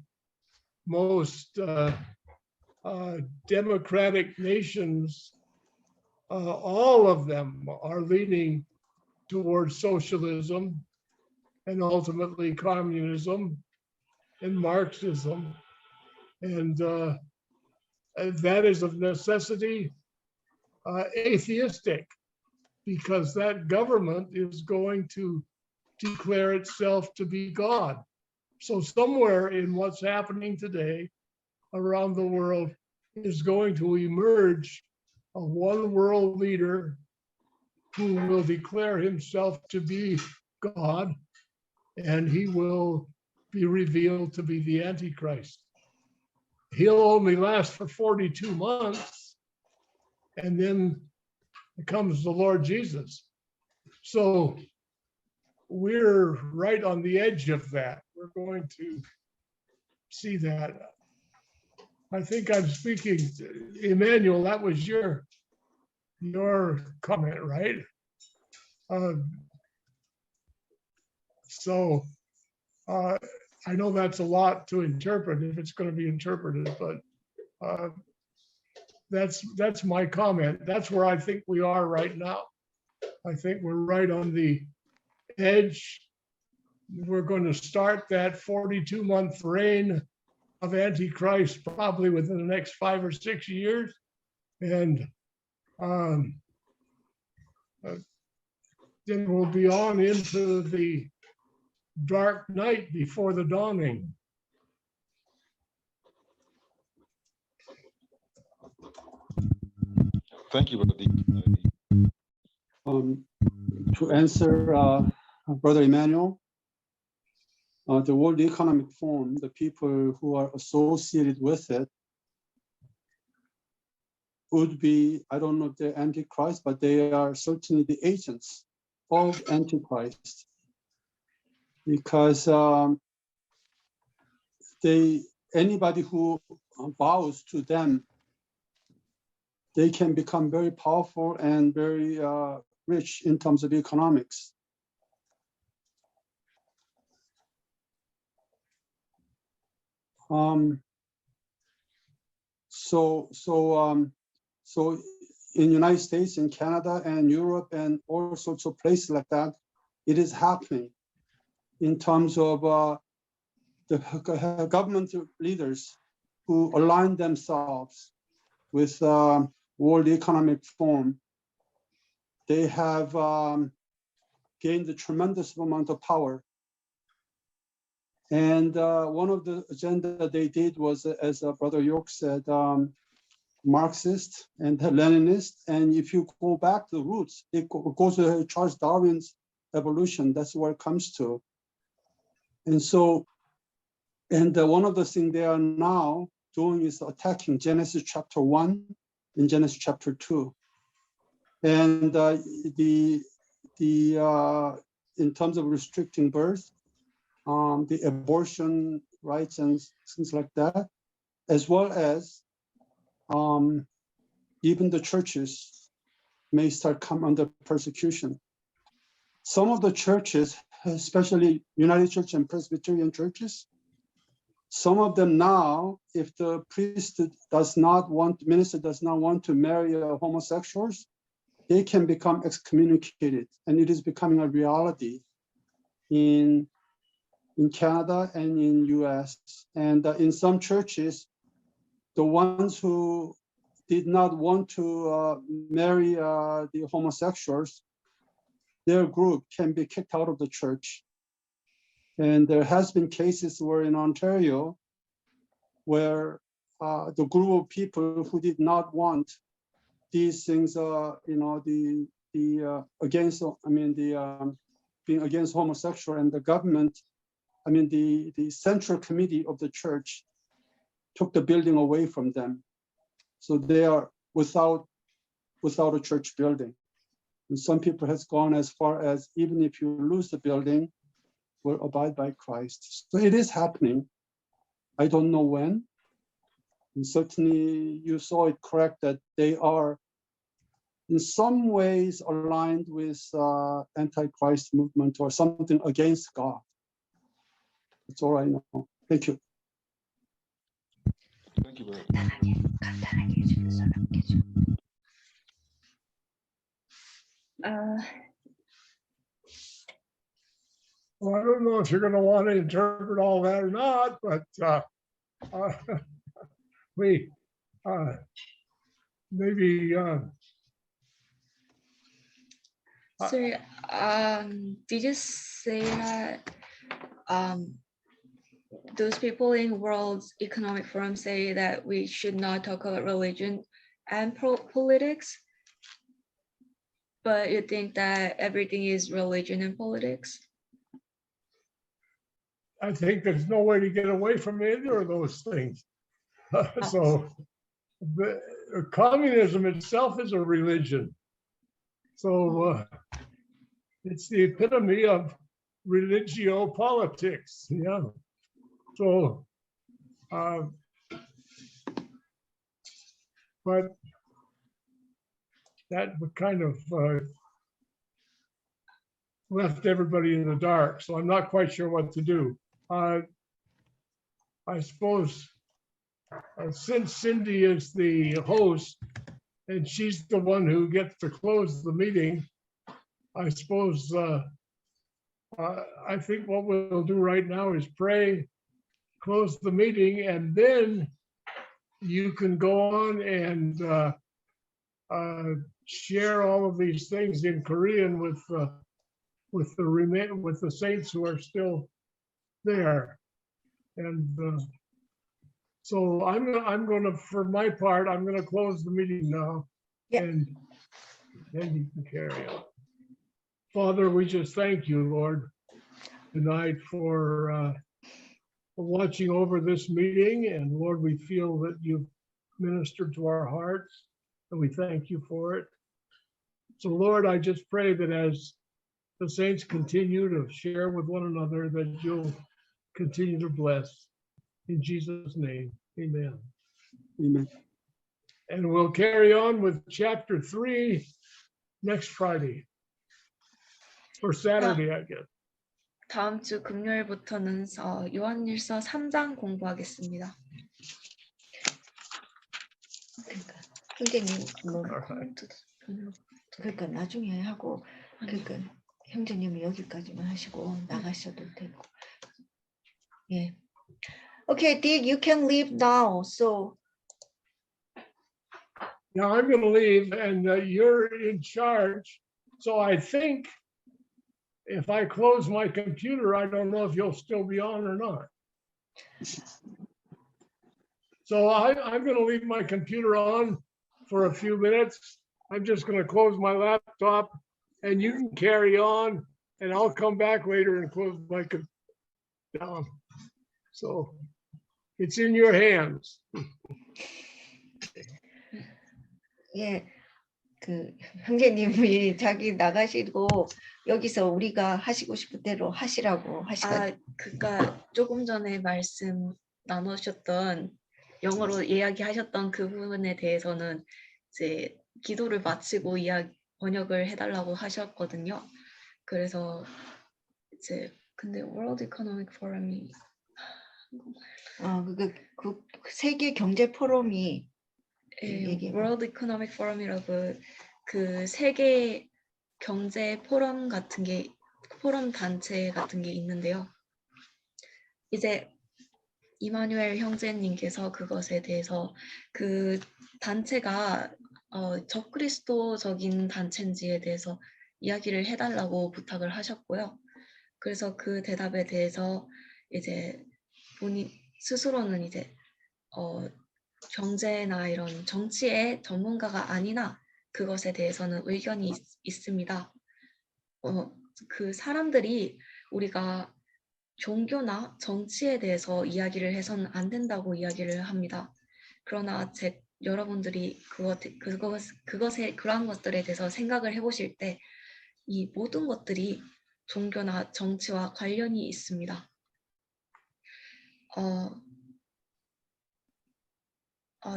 most democratic nations, all of them are leaning towards socialism and ultimately communism and Marxism. And that is of necessity atheistic, because that government is going to declare itself to be God. So somewhere in what's happening today around the world is going to emerge a one world leader who will declare himself to be God, and he will be revealed to be the Antichrist. He'll only last for 42 months, and then comes the Lord Jesus. So we're right on the edge of that. We're going to see that. I think I'm speaking, Emmanuel, that was your comment, right? So I know that's a lot to interpret if it's going to be interpreted, but that's my comment. That's where I think we are right now. I think we're right on the edge. We're going to start that 42-month reign of Antichrist probably within the next 5 or 6 years. And then we'll be on into the dark night before the dawning. Thank you, Brother Deacon. To answer Brother Emmanuel, the World Economic Forum, the people who are associated with it would be, I don't know if they're Antichrist, but they are certainly the agents of Antichrist, because anybody who bows to them, they can become very powerful and very rich in terms of economics. So in United States, in Canada, and Europe, and all sorts of places like that, it is happening in terms of the government leaders who align themselves with World Economic Forum. They have gained a tremendous amount of power. And one of the agenda they did was, as Brother York said, Marxist and Leninist. And if you go back to the roots, it goes to Charles Darwin's evolution. That's where it comes to. And so, one of the things they are now doing is attacking Genesis chapter 1 and Genesis chapter 2. And in terms of restricting birth, the abortion rights and things like that, as well as even the churches may start come under persecution. Some of the churches, especially United Church and Presbyterian churches, some of them now, if the priest minister does not want to marry homosexuals, they can become excommunicated, and it is becoming a reality in Canada and in US. And in some churches, the ones who did not want to marry the homosexuals, their group can be kicked out of the church. And there has been cases where in Ontario, where the group of people who did not want these things, being against homosexual, and the government, the central committee of the church took the building away from them. So they are without a church building. And some people has gone as far as, even if you lose the building, will abide by Christ. So it is happening. I don't know when. And certainly you saw it correct that they are in some ways aligned with anti-Christ movement or something against God. That's all I know. Thank you. Thank you, brother. 간단하게 해주는 사람 계셔. Well, I don't know if you're going to want to interpret all that or not, but we maybe Sir, did you say that those people in World Economic Forum say that we should not talk about religion and politics, but you think that everything is religion and politics? I think there's no way to get away from either of those things. So the communism itself is a religion. So it's the epitome of religio-politics. Yeah. So, but that kind of left everybody in the dark. So I'm not quite sure what to do. I suppose since Cindy is the host and she's the one who gets to close the meeting, I suppose I think what we'll do right now is pray, close the meeting, and then you can go on and share all of these things in Korean with the saints who are still there. And so I'm going to, for my part, I'm going to close the meeting now. Yeah. And then you can carry on. Father, we just thank you, Lord, tonight for watching over this meeting. And Lord, we feel that you've ministered to our hearts, and we thank you for it. So Lord, I just pray that as the saints continue to share with one another, that you'll continue to bless. In Jesus' name, amen. Amen. And we'll carry on with chapter 3 next Friday. Or Saturday, I guess. 다음 주 금요일부터는 요한일서 3장 공부하겠습니다. 그러니까 형제님 뭐 Alright. 그러니까 나중에 하고 그러니까 형제님은 여기까지만 하시고 나가셔도 되고. 예. Okay, Dick, you can leave now. So Now I'm going to leave, and you're in charge. So I think if I close my computer, I don't know if you'll still be on or not. So I'm going to leave my computer on for a few minutes. I'm just going to close my laptop, and you can carry on, and I'll come back later and close my computer down. So it's in your hands. 예, 그 형제님이 자기 나가시고 여기서 우리가 하시고 싶은 대로 하시라고 하시거든요. 그러니까 조금 전에 말씀 나누셨던 영어로 이야기하셨던 그 부분에 대해서는 이제 기도를 마치고 번역을 해달라고 하셨거든요. 그래서 이제 근데 World Economic Forum이 그 세계 경제 포럼이 World Economic Forum이라고 그 세계 경제 포럼 같은 게 포럼 단체 같은 게 있는데요. 이제 이마누엘 형제님께서 그것에 대해서 그 단체가 적그리스도적인 단체인지에 대해서 이야기를 해달라고 부탁을 하셨고요. 그래서 그 대답에 대해서 이제 본인 스스로는 이제 경제나 이런 정치의 전문가가 아니나 그것에 대해서는 의견이 있습니다. 그 사람들이 우리가 종교나 정치에 대해서 이야기를 해서는 안 된다고 이야기를 합니다. 그러나 여러분들이 그러한 것들에 대해서 생각을 해보실 때 이 모든 것들이 종교나 정치와 관련이 있습니다.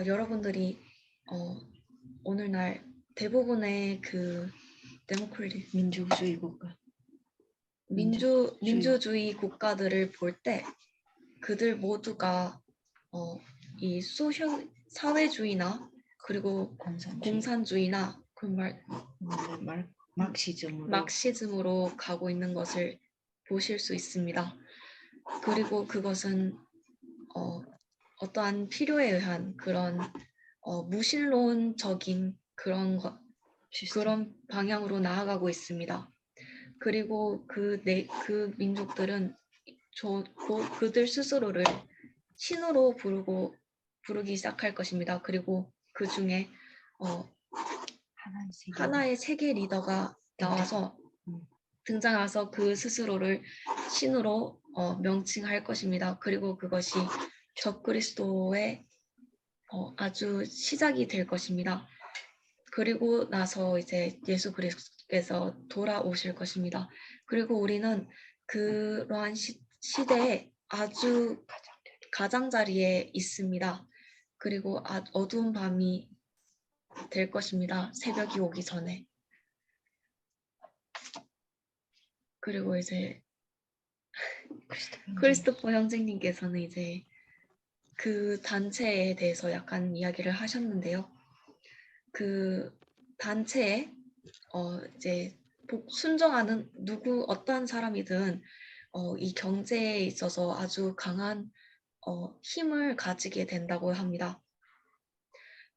여러분들이 오늘날 대부분의 그 데모크래틱 민주주의 국가. 민주주의 국가들을 볼 때 그들 모두가 이 사회주의나 그리고 공산주의나 막시즘으로 가고 있는 것을 보실 수 있습니다. 그리고 그것은 어떠한 필요에 의한 그런 무신론적인 그런 방향으로 나아가고 있습니다. 그리고 그 민족들은 그들 스스로를 신으로 부르기 시작할 것입니다. 그리고 그 중에 하나의 세계 리더가 등장해서 그 스스로를 신으로 명칭할 것입니다. 그리고 그것이 적그리스도의 아주 시작이 될 것입니다. 그리고 나서 이제 예수 그리스도께서 돌아오실 것입니다. 그리고 우리는 그러한 시대에 아주 가장자리에 있습니다. 그리고 어두운 밤이 될 것입니다. 새벽이 오기 전에. 그리고 이제 크리스토퍼 형제님께서는 이제 그 단체에 대해서 약간 이야기를 하셨는데요. 그 단체에 이제 순종하는 어떠한 사람이든 이 경제에 있어서 아주 강한 힘을 가지게 된다고 합니다.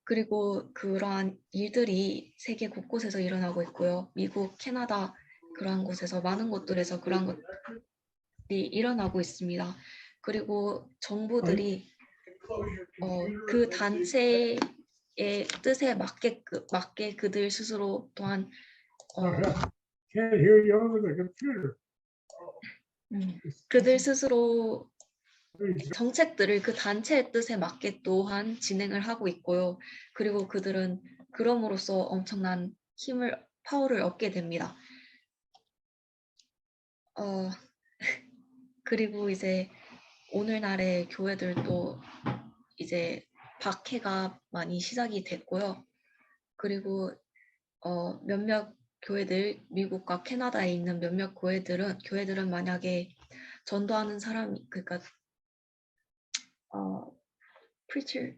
그리고 그러한 일들이 세계 곳곳에서 일어나고 있고요. 미국, 캐나다 그러한 곳에서 많은 곳들에서 그러한 것들이 일어나고 있습니다. 그리고 정부들이 그 단체의 뜻에 맞게 그들 스스로 또한 Can't hear you over the computer. 그들 스스로 정책들을 그 단체의 뜻에 맞게 또한 진행을 하고 있고요. 그리고 그들은 그럼으로써 엄청난 파워를 얻게 됩니다. 그리고 이제 오늘날의 교회들도 이제 박해가 많이 시작이 됐고요. 그리고 몇몇 교회들, 미국과 캐나다에 있는 몇몇 교회들은 만약에 전도하는 사람이 그러니까 preacher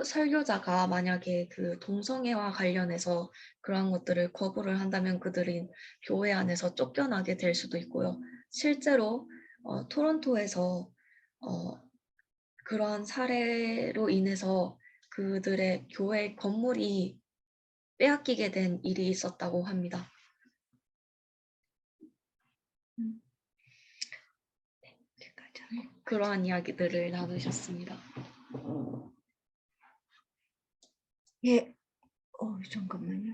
설교자가 만약에 그 동성애와 관련해서 그러한 것들을 거부를 한다면 그들이 교회 안에서 쫓겨나게 될 수도 있고요. 실제로 토론토에서 그러한 사례로 인해서 그들의 교회 건물이 빼앗기게 된 일이 있었다고 합니다. 그러한 이야기들을 나누셨습니다. 예. 잠깐만요.